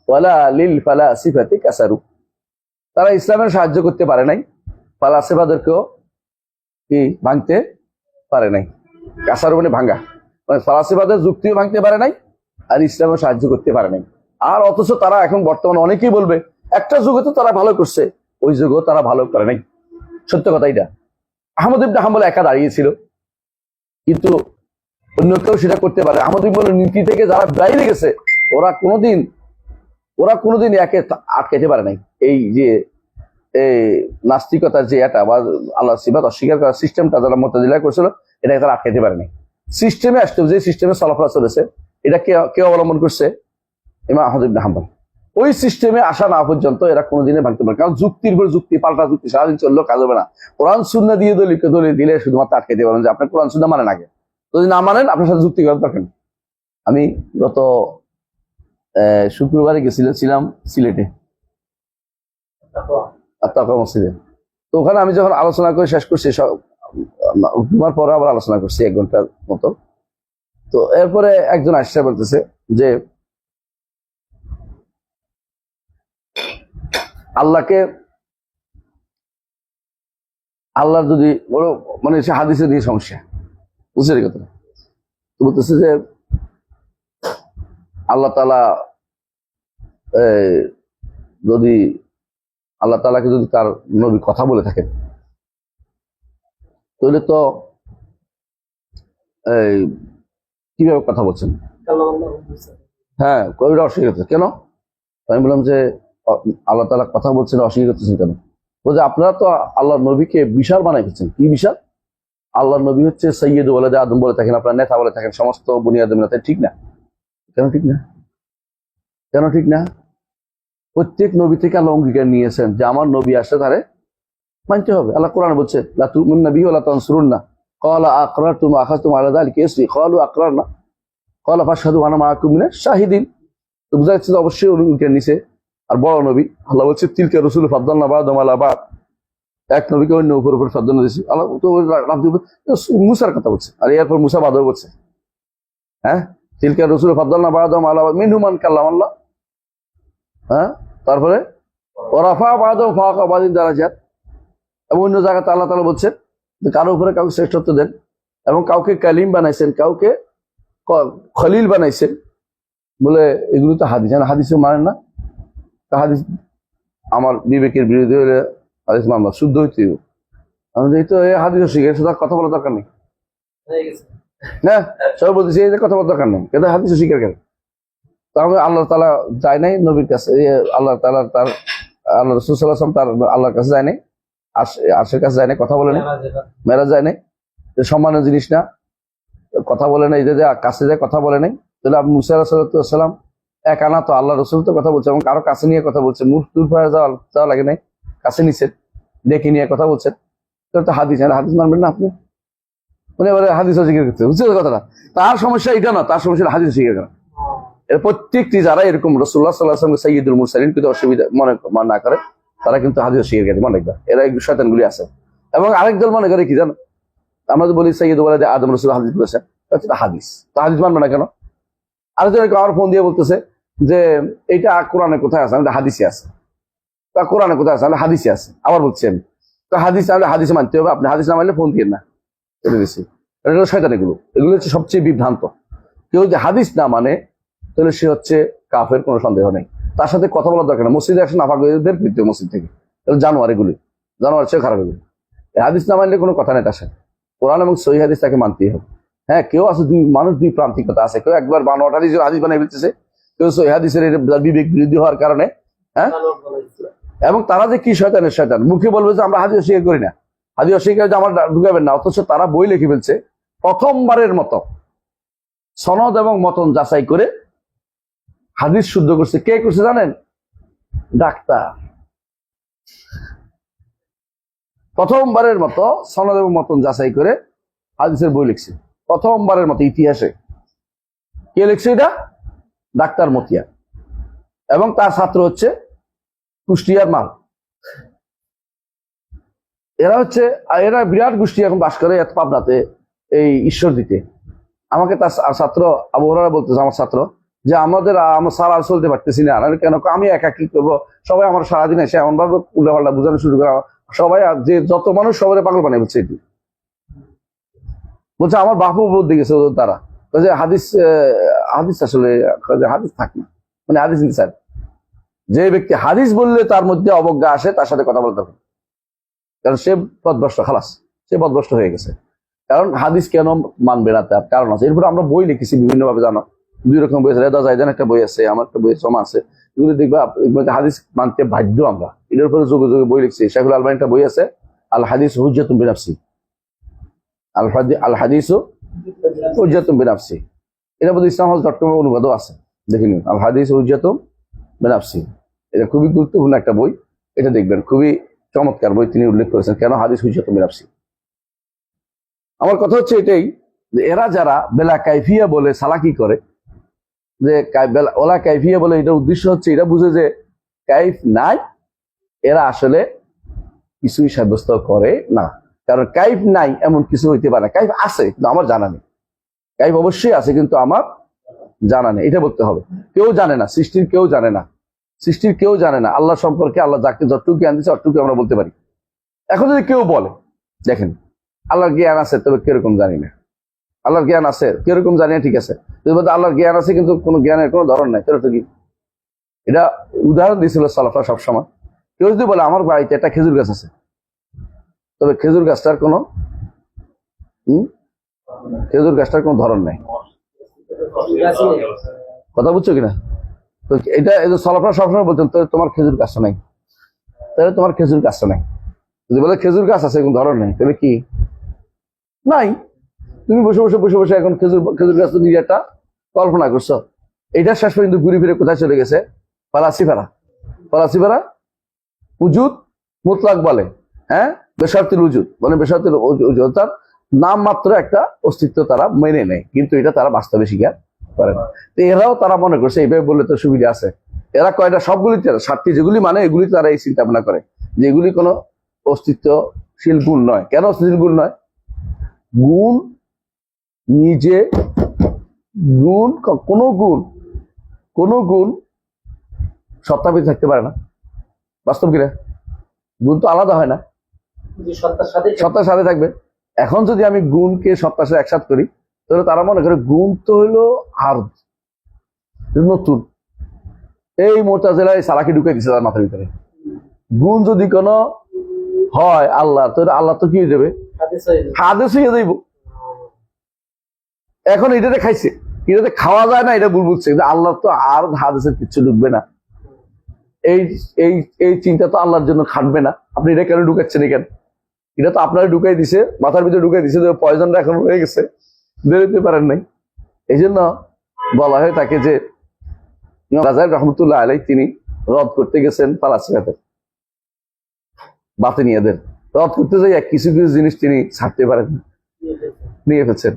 ওয়ালা লিল ফালাসিফাতি কাসারু। তারা ইসলামের সাহায্য করতে পারে নাই, ফালাসিফাদেরকেও কি ভাঙতে পারে নাই। কাসারু মানে ভাঙ্গা, মানে ফালাসিফাদের যুক্তিও ভাঙতে পারে নাই আর ইসলামের সাহায্য করতে পারে নাই। আর অথচ তারা এখন বর্তমানে অনেকেই বলবে একটা যুগে তো তারা ভালো করছে, ওই যুগেও তারা ভালো করে নাই। সত্য কথা এটা। আহমদ ইবনে হাম্বল একা দাঁড়িয়েছিল, কিন্তু অন্য কেউ সেটা করতে পারে। আহমদ ইবনে নীতি থেকে যারা বাইরে গেছে ওরা কোনোদিন একে আটকাইতে পারে নাই। এই যে নাস্তিকতার যে এটা বা আল্লাহ সিফাত অস্বীকার করার সিস্টেমটা যারা মুতাজিলা করেছিল, এটাকে তারা আটকাইতে পারে নাই। সিস্টেমে আসতে, যে সিস্টেমে চলাফেরা চলেছে, এটা কে অবলম্বন করছে? ইমাম আহমদ ইবনে হাম্বল। ওই সিস্টেমে আসা না পর্যন্ত এরা কোনোদিনে ভাঙতে পারে। কারণ যুক্তির উপর যুক্তি, পাল্টা যুক্তি সারাদিন চললেও কাজ হবে না। কোরআন সুন্নাহ দিয়ে দলিল দিলে শুধুমাত্র আটকাইতে পারেন যে আপনি কোরআন সুন্নাহ মানেন আগে, যদি না মানেন আপনার সাথে যুক্তি করার দরকার নেই। আমি গত শুক্রবারে ছিলাম সিলেটে আত্তাকুয়া মসজিদে। তো ওখানে আমি যখন আলোচনা করে শেষ করছি, তোমার পরে আবার আলোচনা করছি 1 ঘন্টার মতো। তো এরপরে একজন আসছে বলতেছে যে আল্লাহর যদি মানে সে হাদিসে দিয়ে সমস্যা বুঝছে কথা। তো বলতেছে যে আল্লাহ তাআলা যদি আল্লাহ তাআলাকে যদি তার নবী কথা বলে থাকেন, তাহলে তো কিভাবে কথা বলছেন? হ্যাঁ, কবিরা অস্বীকার করছে কেন? আমি বললাম যে আল্লাহ তাআলা কথা বলছেন, অস্বীকার করতেছেন কেন? বলছে আপনারা তো আল্লাহর নবীকে বিশাল বানাইছেন। কি বিশাল? আল্লাহর নবী হচ্ছে সৈয়দ ওয়ালাদে আদম বলে থাকেন, আপনারা নেতা বলে থাকেন, সমস্ত বুনিয়াদে মিলাতে। ঠিক না? কেন ঠিক না? কেন ঠিক না? প্রত্যেক নবী থেকে আল্লাহ অঙ্গীকার নিয়েছেন যে আমার নবী আসলে তারে মানতে হবে। আল্লাহ কোরআনে বলছে লা তুমিনুন্না বিহি ওয়া লা তানসুরুন্না ক্বালা আকরারতুম ওয়া আখাযতুম আলা যালিকা ইসরি ক্বালু আকরারনা ক্বালা ফাশহাদু ওয়া আনা মাআকুম মিনাশ শাহিদিন। তো বুঝা যাচ্ছে যে অবশ্যই অঙ্গীকার নিছে। আর বড় নবী আল্লাহ বলছে তিলকা রাসূল ফাদ্দালনা বা'দাহুম আলা বা'দ, এক নবীকে অন্য উপর প্রাধান্য দিয়েছে আল্লাহ। তো মুসার কথা বলছে, আর এরপর মুসা বাদও বলছে। হ্যাঁ, তিলকা রাসূল ফাদ্দালনা বা'দাহুম আলা বা'দ মিনহুম মান কাল্লামাল্লাহ। হ্যাঁ, তারপরে ওরাফা বা'দাহুম ফাওকা বা'দিন দারাজাত। এবং অন্য জায়গাতে আল্লাহ তাআলা বলছেন যে কারো উপরে কাউকে শ্রেষ্ঠত্ব দেন, এবং কাউকে কালিম বানাইছেন, কাউকে খলিল বানাইছেন। বলে এগুলো তো হাদিস, হাদিসও মানেন না। হাদিস আমার বিবেকের বিরোধী হলে হাদিস মানবা, শুদ্ধ হইতে আমি তো এই হাদিসও শিখে তার কথা বলার দরকার নেই। না, সবাই বলতেছি এই যে কথা বলার দরকার নেই, এটা হাদিসও শিখে কেন? তাহলে আল্লাহ তাআলা যায় নাই নবীর কাছে, আল্লাহ তাআলা তার আল্লাহ রাসূল সাল্লাল্লাহু আলাইহি ওয়াসাল্লাম তার আল্লাহর কাছে যায় নাই, আরশের কাছে যায় নাই, কথা বলে নাই, মেরাজ যায় নাই, সম্মানের জিনিস না, কথা বলে নাই, যে কাছে যায় কথা বলে নাই। তাহলে আপনি মুসা আলাইহিস সালাম এক আনা তো আল্লাহ রাসূল তো কথা বলছে, এবং কারো কাছে নিয়ে কথা বলছে, মুখ দূর পায়ে যাওয়া লাগে নাই, কাছে নিছেন, ডেকে নিয়ে কথা বলছেন। তো হাদিস, হাদিস মানবেন না আপনি? মানে এবারে হাদিস অস্বীকার করতে, বুঝছে কথাটা? তার সমস্যা এটা না, তার সমস্যা হাদিস অস্বীকার করা। এর প্রত্যেকটি যারা এরকম রাসূলুল্লাহ সাল্লাল্লাহু আলাইহি ওয়াসাল্লাম সাইয়্যিদুল মুরসালিন কিন্তু অসুবিধা মনে না করে, তারা কিন্তু হাদিস অস্বীকার করে। মনে রাখবা, এরা শয়তানগুলি আছে। এবং আরেক দল মনে করে কি জানো, আমরা তো বলি সাইয়্যিদ ওয়ালাদে আদম রাসূল হাদিস বলেছেন, হাদিস তো হাদিস মানবে না কেন? আরেকজন আমার ফোন দিয়ে বলতেছে যে এইটা কোরআনে কোথায় আছে? আমাদের হাদিসে আছে। তা কোরআনে কোথায় আছে? আমাদের হাদিসে আছে। আবার বলছি আমি তো হাদিস, আমাদের হাদিসে মানতে হবে, আপনি হাদিস না মানলে ফোন দিয়ে না। এটা দিচ্ছি, এটা শয়তান। এগুলো হচ্ছে সবচেয়ে বিভ্রান্ত। কেউ যদি হাদিস না মানে তাহলে সে হচ্ছে কাফের, কোনো সন্দেহ নেই। তার সাথে কথা বলার দরকার না। মসজিদে একশো নাপাকদের ফিরতে মসজিদ থেকে, জানোয়ার, জানোয়ার চেয়ে খারাপ। এগুলো হাদিস না মানলে কোনো কথা নেই তার সাথে। কোরআন এবং সহিহ হাদিস তাকে মানতেই হবে। হ্যাঁ, কেউ আছে মানুষ দুই প্রান্তিকতা আছে, কেউ একবার বানোয়াট হাদিস বানাই ফেলতেছে, কেউ সহিহ হাদিসের বিবেক বিরোধী হওয়ার কারণে, হ্যাঁ, এবং তারা যে কি শয়তানের শয়তান, মুখে বলবে যে আমরা হাদিস অস্বীকার করি না, হাদিস অস্বীকার যে আমার ঢুকাবেন না, অথচ তারা বই লিখে ফেলছে প্রথমবারের মতো সনদ এবং মতন যাচাই করে হাদিস শুদ্ধ করছে। কে করছে জানেন? ডাক্তার। প্রথমবারের মতো সনদ এবং মতন যাচাই করে হাদিসের বই লিখছে, প্রথমবারের মতো ইতিহাসে। কে লিখছে এটা? ডাক্তার মতিয়া, এবং তার ছাত্র হচ্ছে কুষ্টিয়ার মাল। এরা বিরাট গোষ্ঠী এখন বাস করে পাবনাতে, এই ঈশ্বর দিতে। আমাকে তার ছাত্র আবু হুরায়রা বলতেছে, আমার ছাত্র, যে আমার স্যার আর চলতে পারতেছি না। কেন? আমি একা কি করবো, সবাই আমার সারাদিন এসে এমন ভাবে উল্টাপাল্টা বোঝানো শুরু করে, সবাই যে যত মানুষ সবাই পাগল বানিয়ে বলছে। এটি বলছে আমার বাপু বলতে গেছে তারা যে হাদিস আসলে হাদিস থাক না, মানে হাদিস স্যার, যে ব্যক্তি হাদিস বললে তার মধ্যে অবজ্ঞা আসে তার সাথে কথা বলতে হবে, কারণ সে পথভ্রষ্ট, খালাস, সে পথভ্রষ্ট হয়ে গেছে। কারণ হাদিস কেন মানবে না তার কারণ আছে। এরপরে আমরা বই লিখেছি বিভিন্ন ভাবে, জানো, দুই রকম বই আছে। রেদা জাইদান একটা বই আছে, আমার একটা বই জমা আছে, এগুলো দেখবা হাদিস মানতে বাধ্য আমরা। এটার উপরে যোগে যোগে বই লিখছি। শেখুল আলবানী একটা বই আছে, আল হাদিস হুজ্জাতুন বিনাফসি, আল হাদিস হুজ্জাতুন বিনাফসি। এটা বোধহয় ইসলামহল.com অনুবাদও আছে, দেখে নিন, আল হাদিস হুজ্জাতুন বিনাফসি। এটা খুবই গুরুত্বপূর্ণ একটা বই, এটা দেখবেন, খুবই চমৎকার বই। তিনি উল্লেখ করেছেন কেন হাদিস হুজ্জাতুন বিনাফসি। আমার কথা হচ্ছে এটাই, যে এরা যারা বেলা কাইফিয়া বলে সালাকি করে, যে ওলা কাইফিয়া বলে, এটা উদ্দেশ্য হচ্ছে এরা বুঝে যে কাইফ নাই, এরা আসলে কিছুই সাব্যস্ত করে না। কারণ কাইফ নাই এমন কিছু হইতে পারে না। কাইফ আছে কিন্তু আমার জানা নেই, কাইফ অবশ্যই আছে কিন্তু আমার জানা নেই, এটা বলতে হবে। কেউ জানে না, সৃষ্টির কেউ জানে না, সৃষ্টির কেউ জানে না আল্লাহ সম্পর্কে। আল্লাহ যাকে যতটুকু জ্ঞান দিচ্ছে অতটুকু আমরা বলতে পারি। এখন যদি কেউ বলে, দেখেন, আল্লাহর জ্ঞান আছে, তবে কিরকম জানি না, আল্লাহর জ্ঞান আছে কিরকম জানি না, ঠিক আছে, আল্লাহর জ্ঞান আছে কিন্তু কোনো জ্ঞানের কোনো ধরন নাই, সেটা তো কি? এটা উদাহরণ দিয়েছিল সালাফরা সবসময়। কেউ যদি বলে আমার বাড়িতে একটা খেজুর গাছ আছে, তবে খেজুর গাছটার কোনো ধরন নাই, কথা বুঝছো কিনা? তো এটা সালাফরা সবসময় বলতেন, তো তোমার খেজুর গাছটা নাই, তাহলে তোমার খেজুর গাছটা নাই। যদি বলে খেজুর গাছ আছে কোনো ধরন নাই, তবে কি নাই? তুমি বসে বসে এখন খেজুর গাছ নিজে একটা কল্পনা করছো। এটা শেষ পর্যন্ত ঘুরে ফিরে কোথায় চলে গেছে? ফালাসিফারা উজুদ মুতলাক বলে, হ্যাঁ, বেশারতুল উজুদ মানে বেশারতুল উজুদ, তার নাম মাত্র একটা অস্তিত্ব তারা মেনে নেয়, কিন্তু এটা তারা বাস্তবে স্বীকার করে না। তো এরাও তারা মনে করছে এইভাবে বললে তো সুবিধা আছে। এরা কয়টা সবগুলিতে, 7টি যেগুলি মানে, এগুলি তারা এই চিন্তা ভাবনা করে যে এগুলি কোনো অস্তিত্বশীল গুণ নয়। কেন অস্তিত্বশীল গুণ নয়? গুণ নিজে, কোনো গুণ সত্তাপিত থাকতে পারে না, বাস্তব কিনা? গুণ তো আলাদা হয় না, সত্তার সাথে থাকবে। এখন যদি আমি গুণকে সত্তার সাথে একসাথ করি, তাহলে তারা মনে করে গুণ তো হইলো আর নতুন। এই মুতাজিলা এই সালাকি ঢুকে দিচ্ছে তার মাথার ভিতরে। গুণ যদি কোনো হয় আল্লাহ, তো আল্লাহ তো কি হয়ে যাবে? হাদিস হয়ে যাইব। এখন এটাতে খাইছে, এটাতে খাওয়া যায় না, এটা বুঝছে যে আল্লাহ তো আর হাদিসের কিছু ঢুকবে না, এই এই এই চিন্তা তো আল্লাহর জন্য খাটবে না। আপনি এটা কেন ঢুকাচ্ছেন? এখানে এটা তো আপনারা ঢুকাই দিছে, মাথার ভিতরে ঢুকাই দিছে, পয়জনটা এখন হয়ে গেছে, বেরোতে পারেন নাই। এই জন্য বলা হয় তাকে যে গাজালি রহমতুল্লাহ আলাই, তিনি রদ করতে গেছেন ফালাসিফাতে, বাতিনিয়াদের রদ করতে যাই কিছু কিছু জিনিস তিনি ছাড়তে পারেন না, নিয়ে ফেলছেন।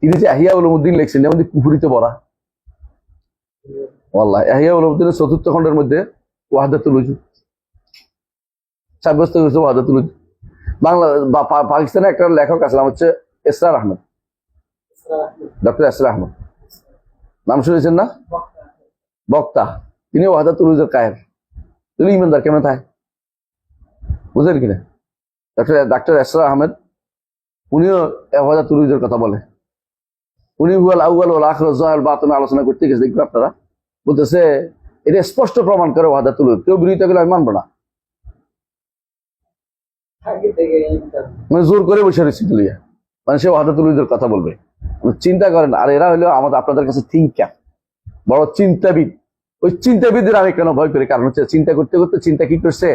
তিনি যে ইহয়া উলুমুদ্দিন লিখছেন, যেমন কুফরিতে ভরা, ওয়াল্লাহ ইহয়া উলুমুদ্দিনের 4th খণ্ডের মধ্যে ওয়াহদাতুল উজুদ সাব্যস্ত করেছে। ওয়াহদাতুল উজুদ পাকিস্তানে একটা লেখক আছে, নাম হচ্ছে এসরার আহমেদ, ডক্টর এসরার আহমেদ, নাম শুনেছেন না? বক্তা, তিনি ওয়াহদাতুল উজুদের কায়ের। তিনি ইমানদার কেমন থাকে, বুঝলেন কিনা? ডাক্তার এসরার আহমেদ, উনিও ওয়াহদাতুল উজুদের কথা বলে। উনি হুয়াল আউয়াল ওয়াল আখির ওয়াল যাহির ওয়াল বাতিন আলোচনা করতে গেছে, দেখবেন আপনারা, বলতেছে এটা স্পষ্ট প্রমাণ করে ওয়াহদাতুল উজুদ, কেউ বিরোধিতা করলে আমি মানবো না, মানে জোর করে বসে রয়েছে তুলিয়া, মানে সে ওয়াহদাতুল উজুদের কথা বলবে। চিন্তা করেন, আর এরা হলো আমাদের আপনাদের কাছে থিঙ্কার, বড় চিন্তাবিদ। ওই চিন্তাবিদদের আমি কেন ভয় করি? কারণ হচ্ছে চিন্তা করতে করতে চিন্তা কি করছে?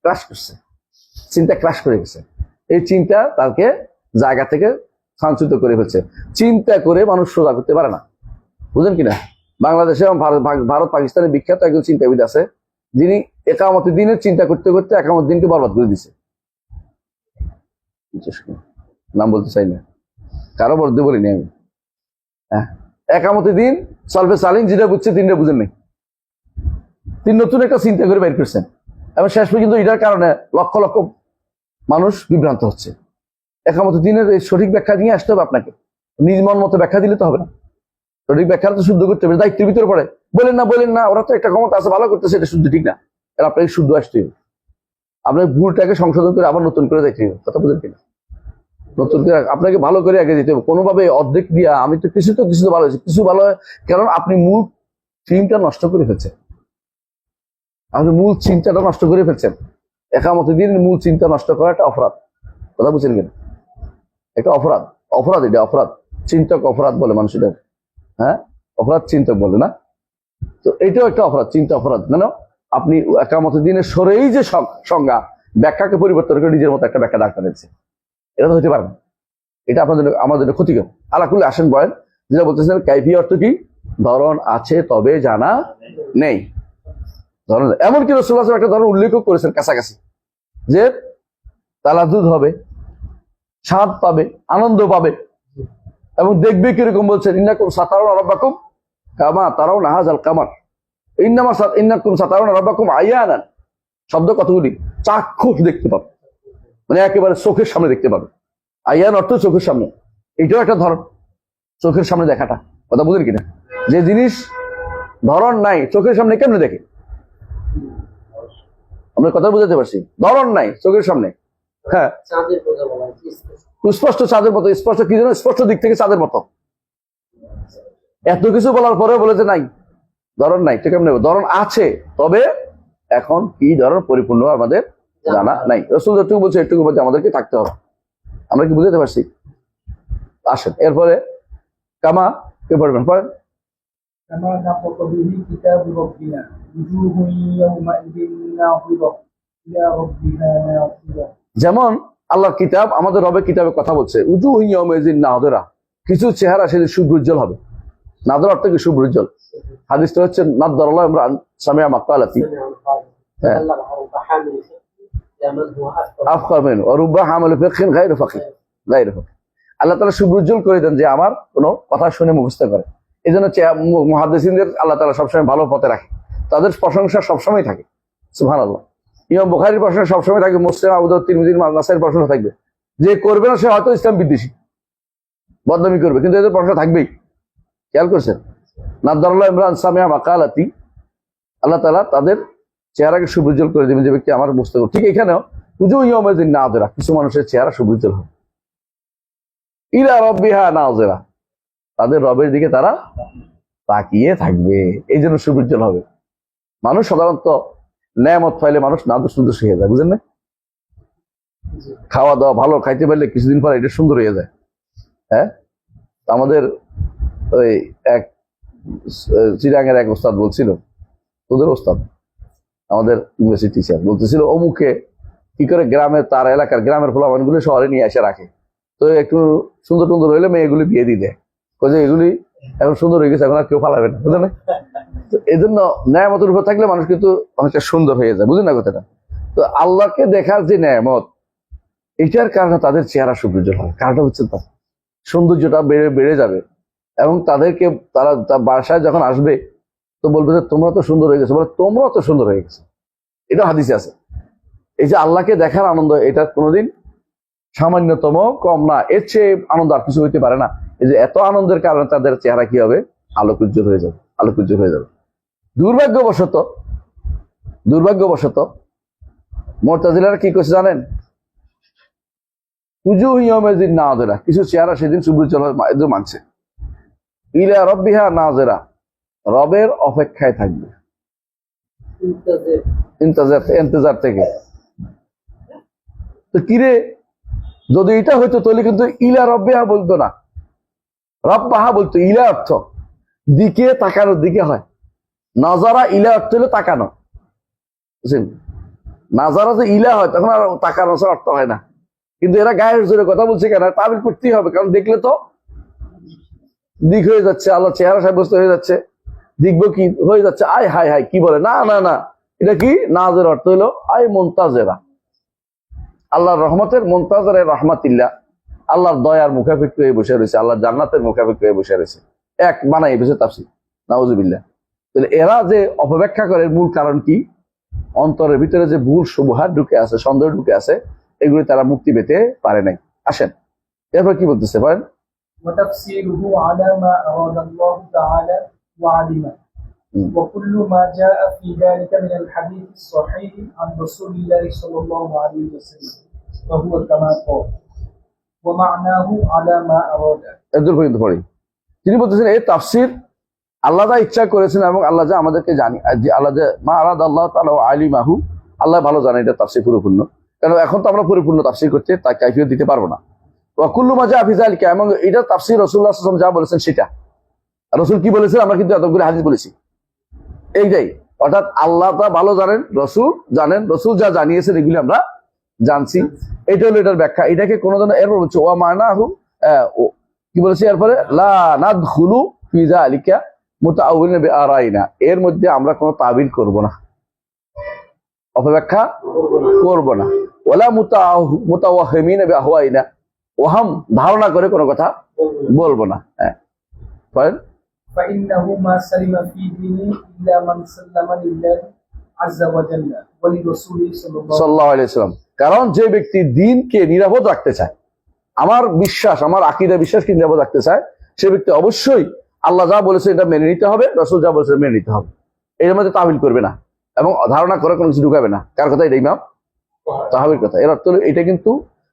ক্রাশ করছে। চিন্তা ক্রাশ করে গেছে। এই চিন্তা তাকে জায়গা থেকে সঞ্চিত করে ফেলছে। চিন্তা করে মানুষ সোজা করতে পারে না, বুঝলেন কিনা? বাংলাদেশে ভারত পাকিস্তানের বিখ্যাত একজন চিন্তাবিদ আছে, যিনি একামত দিনের চিন্তা করতে করতে একামত দিনকে বরবাদ করে দিছে। নাম বলতে চাই না, কারো বলতে বলিনি আমি। হ্যাঁ, একামত দিন সলভে সালিন যেটা বুঝছে তিনটা বুঝেন নাই, তিনি নতুন একটা চিন্তা করে বের করছেন, এবং শেষ পর্যন্ত এটার কারণে লক্ষ লক্ষ মানুষ বিভ্রান্ত হচ্ছে। একামত দিনের এই সঠিক ব্যাখ্যা নিয়ে আসতে হবে আপনাকে, নিজ মন মতো ব্যাখ্যা দিলে তো হবে না। সঠিক ব্যাখ্যা তো শুদ্ধ করতে হবে, দায়িত্বের ভিতরে পড়ে। বলেন না, ওরা তো একটা ক্ষমতা আছে, ভালো করতেছে, এটা শুদ্ধ ঠিক না, এটা আপনাকে শুদ্ধ আসতে হবে। আপনার ভুলটাকে সংশোধন করে আবার নতুন করে দেখতে হবে, কথা বুঝেন কিনা? নতুন করে আপনাকে ভালো করে আগে দিতে হবে। কোনোভাবে অর্ধেক দিয়া আমি তো কিছু তো ভালো হয়েছে, কিছু ভালো হয়, কারণ আপনি মূল থিমটা নষ্ট করে ফেলছেন, আপনি মূল চিন্তাটা নষ্ট করে ফেলছেন। একামত দিন মূল চিন্তা নষ্ট করা একটা অপরাধ, কথা বুঝছেন কিনা? একটা অপরাধ, এটা অপরাধ। চিন্তক অপরাধ বলে মানুষ এটা, হ্যাঁ, অপরাধ চিন্তক বলে না। তো এটাও একটা অপরাধ, চিন্তা অপরাধ। কেন? আপনি একামত দিনের সরেই যে সংজ্ঞা, ব্যাখ্যাকে পরিবর্তন করে নিজের মতো একটা ব্যাখ্যা দাঁড় করেছে, এটা তো হতে পারে না। এটা আপনাদের আমাদের ক্ষতিকর। আলাকুল্লে আসেন বলেন, যেটা বলতেছেন কাইফি অর্থ কি? ধরন আছে তবে জানা নেই। ধরন এমনকি রাসূলুল্লাহ সাল্লাল্লাহু আলাইহি ওয়াসাল্লাম একটা ধরন উল্লেখ করেছেন কাছাকাছি, যে তালাদুদ হবে, স্বাদ পাবে, আনন্দ পাবে, এবং দেখবে কিরকম বলছেন, ইন্নাকুম সাতারাউনা রাব্বাকুম কামা তারাউনা হাযাল কামার, ইন্নাকুম সাতারাউনা রাব্বাকুম আয়ানান। শব্দ কতগুলি? চাক্ষুষ দেখতে পাবে, মানে একেবারে চোখের সামনে দেখতে পাবে। আয়ান অর্থ চোখের সামনে, এটাও একটা ধরন, চোখের সামনে দেখাটা, কথা বুঝেন কিনা? যে জিনিস ধরন নাই, চোখের সামনে কেমনে দেখে? আমরা কথা বুঝাতে পারছি? ধরন নাই চোখের সামনে, হ্যাঁ, স্পষ্ট চাঁদের মতো। স্পষ্ট কি জন্য? স্পষ্ট দিক থেকে চাঁদের মতো। এত কিছু বলার পরে বলে যে নাই, ধরন নাই, তো কেমন? ধরন আছে, তবে এখন কি ধরন পরিপূর্ণ আমাদের জানা নাই। রাসূল যেটুকু বলছে এটুকু বলতে আমাদেরকে থাকতে হবে। আমরা কি বুঝতে পারছি? আসেন এরপরে কামা কে পড়বেন, পড়েন। كما نطق به كتاب ربنا وجوه يومئذ ناظرة إلى ربها ناظرة। যেমন আল্লাহর কিতাব, আমাদের রবের কিতাবে কথা বলছে, উজুহু ইয়াউমাইযিন নাযিরা, কিছু চেহারা সেদিন শুভ্রোজ্জ্বল হবে। নাযিরা অর্থ কি? শুভ্রোজ্জ্বল। হাদিসটা হচ্ছে নাযযারাল্লাহু ইমরান সামিআ মাকালাতি, আফকার মিনহু ওয়া রুব্বা হামিল ফিকহিন গায়রু ফাকিহ। আল্লাহ তাআলা শুভ্রোজ্জ্বল করে দেন যে আমার কোনো কথা শুনে মুখস্থ করে। এই জন্য মুহাদ্দিসিনদের আল্লাহ তাআলা সবসময় ভালো পথে রাখে, তাদের প্রশংসা সবসময় থাকে। সুবহানাল্লাহ। ইমাম বুখারীর প্রশংসা সবসময় থাকে, মুসলিম, আবু দাউদ, তিরমিজি, নাসাইর প্রশংসা থাকবে। যে করবে না সে হয়তো ইসলাম বিদ্বেষী, বদনামি করবে, কিন্তু এদের প্রশংসা থাকবেই। খেয়াল করছেন? নাযযারাল্লাহু ইমরান সামিআ মাকালাতি, আল্লাহ তাআলা তাদের চেহারাকে শুভ্রোজ্জ্বল করে দেবেন, যে ব্যক্তি আমার মুখস্থ করবে। ঠিক এখানেও উজুহু ইয়াউমাইযিন নাযিরা, কিছু মানুষের চেহারা শুভ্রোজ্জ্বল হবে। ইলা রাব্বিহা নাযিরা, তাদের রবের দিকে তারা তাকিয়ে থাকবে, এই জন্য শুভ্রোজ্জ্বল হবে। মানুষ সাধারণত নেয়ামত পাইলে মানুষ নাদুস নুদুস হয়ে যায়, বুঝেন না? খাওয়া দাওয়া ভালো খাইতে পারলে কিছুদিন পর এটা সুন্দর হয়ে যায়। হ্যাঁ, আমাদের ওই এক চিরাঙের এক ওস্তাদ বলছিল, তোদের ওস্তাদ, আমাদের ইউনিভার্সিটি টিচার বলতেছিল, অমুকে কি করে গ্রামের, তার এলাকার গ্রামের ফলাফলগুলো শহরে নিয়ে এসে রাখে, তো একটু সুন্দর টুন্দর হইলে মেয়েগুলি বিয়ে দিয়ে দেয়, যে এগুলি এখন সুন্দর হয়ে গেছে, এখন আর কেউ পালাবে না, বুঝলেন? তো এই জন্য নেয়ামতের উপর থাকলে মানুষ কিন্তু অনেকটা সুন্দর হয়ে যায়, বুঝলেন না কথাটা? তো আল্লাহকে দেখার যে নেয়ামত, এটার কারণে তাদের চেহারা সৌন্দর্য হয়। কারণটা হচ্ছে তার সৌন্দর্যটা বেড়ে যাবে, এবং তাদেরকে তারা বাসায় যখন আসবে তো বলবে যে তোমরা তো সুন্দর হয়ে গেছো, বলে তোমরা তো সুন্দর হয়ে গেছো। এটা হাদিসে আছে। এই যে আল্লাহকে দেখার আনন্দ, এটা কোনোদিন সামান্যতম কম না, এর চেয়ে আনন্দ আর কিছু হইতে পারে না। এই যে এত আনন্দের কারণে তাদের চেহারা কি হবে? আলোকোজ্জ্বল হয়ে যাবে, আলোকোজ্জ্বল হয়ে যাবে। দুর্ভাগ্যবশত মুতাজিলারা কি করছে জানেন? উজুহু ইয়াউমাইযিন নাযিরা, কিছু চেহারা সেদিন শুভ্রোজ্জ্বল এদের মানছে। ইলা রাব্বিহা নাযিরা, রবের অপেক্ষায় থাকবে, ইন্তজার থেকে। তো কিরে, যদি এটা হইতো তাহলে কিন্তু ইলা রাব্বিহা বলতো না, রব্বাহা বলতো ইলা অর্থ দিকে তাকানোর দিকে হয়, নাজারা ইলা অর্থ হলো তাকানো, বুঝছেন? নাজারা যে ইলা হয় তখন আর তাকানো ছাড়া অর্থ হয় না। কিন্তু এরা গায়ের জোরে কথা বলছে কেন? তাবিল করতেই হবে, কারণ দেখলে তো দিক হয়ে যাচ্ছে, আল্লাহ চেহারা সাব্যস্ত হয়ে যাচ্ছে, দেখবো কি হয়ে যাচ্ছে, আয় হায় হায় কি বলে, না না না, এটা কি নাজের অর্থ হলো আয় মুনতাজেরা, আল্লাহর রহমতের মুনতাজেরা রহমাতিল্লাহ, আল্লাহর দয়ার মুখাপেক্ষি হয়ে বসে রয়েছে, আল্লাহর জান্নাতের মুখাপেক্ষি হয়ে বসে রয়েছে। এক বানাই বসে তাফসীর, নাউজুবিল্লাহ। তাহলে এরা যে অপব্যাখ্যা করে মূল কারণ কি? অন্তরের ভিতরে যে ভুল শুবহাত ঢুকে আছে, সন্দেহ ঢুকে আছে, এগুলি তারা মুক্তি পেতে পারে নাই। আসেন এরপর কি বলতেছে বলেন। وتفسيره على ما أراد الله تعالى وعلمه وكل ما جاء في ذلك من الحديث الصحيح عن رسول الله صلى الله عليه وسلم فهو كما قال ومعناه على ما أراد। এদুর পর্যন্ত পড়ি। তিনি বলতেছেন এই তাফসীর আল্লাহ যা ইচ্ছা করেছেন এবং আল্লাহ যা আমাদেরকে জানি, যে আল্লাহ যে মা আরাদ আল্লাহ তাআলা আলিমাহু, আল্লাহ ভালো জানে এটা তাফসীর পরিপূর্ণ। কারণ এখন তো আমরা পরিপূর্ণ তাফসীর করতে তার কাইফিয়ত দিতে পারবো না। ওয়া কুল্লু মা জাআ ফি যালিকা, এবং এটা তাফসীর রাসূলুল্লাহ সাল্লাল্লাহু আলাইহি ওয়াসাল্লাম যা বলেছেন সেটা। রাসূল কি বলেছেন আমরা কিন্তু এতগুলো হাদিস বলেছি, এইটাই। অর্থাৎ আল্লাহ তা ভালো জানেন, রসুল জানেন, রসুল যা জানিয়েছেন এগুলি আমরা জানছি, এটা হলো এটার ব্যাখ্যা। এটাকে কোনো ধরনের এরপর বলছে ওয়া মানাহু, কি বলেছে এরপরে, লা নাদখুলু ফি যালিকা মুতাআউবিলিন বিআরাইনা, এর মধ্যে আমরা কোনো তাবিল করব না, অপব্যাখ্যা করব না। ওয়ালা মুতাওয়াহিমিনা বিআহওয়াইনা, ওহাম ধারণা করে কোনো কথা বলবো না। হ্যাঁ বলেন। فإنه ما سلم في دينه إلا من سلم لله عز وجل ولرسوله صلى الله عليه وسلم। সাল্লাল্লাহু আলাইহি ওয়াসাল্লাম, কারণ যে ব্যক্তি দ্বীনকে নিরাপদ রাখতে চায়, আমার বিশ্বাস, আমার আকীদা বিশ্বাসকে নিরাপদ রাখতে চায়, সে ব্যক্তি অবশ্যই আল্লাহ যা বলেছে এটা মেনে নিতে হবে, রাসূল যা বলেছে মেনে নিতে হবে, এর মধ্যে তাবিল করবে না এবং ধারণা করে কোনো কিছু ঢুকাবে না। কার কথা? এটা ইমাম তাহাবির কথা। এর অর্থ হলো এটা কিন্তু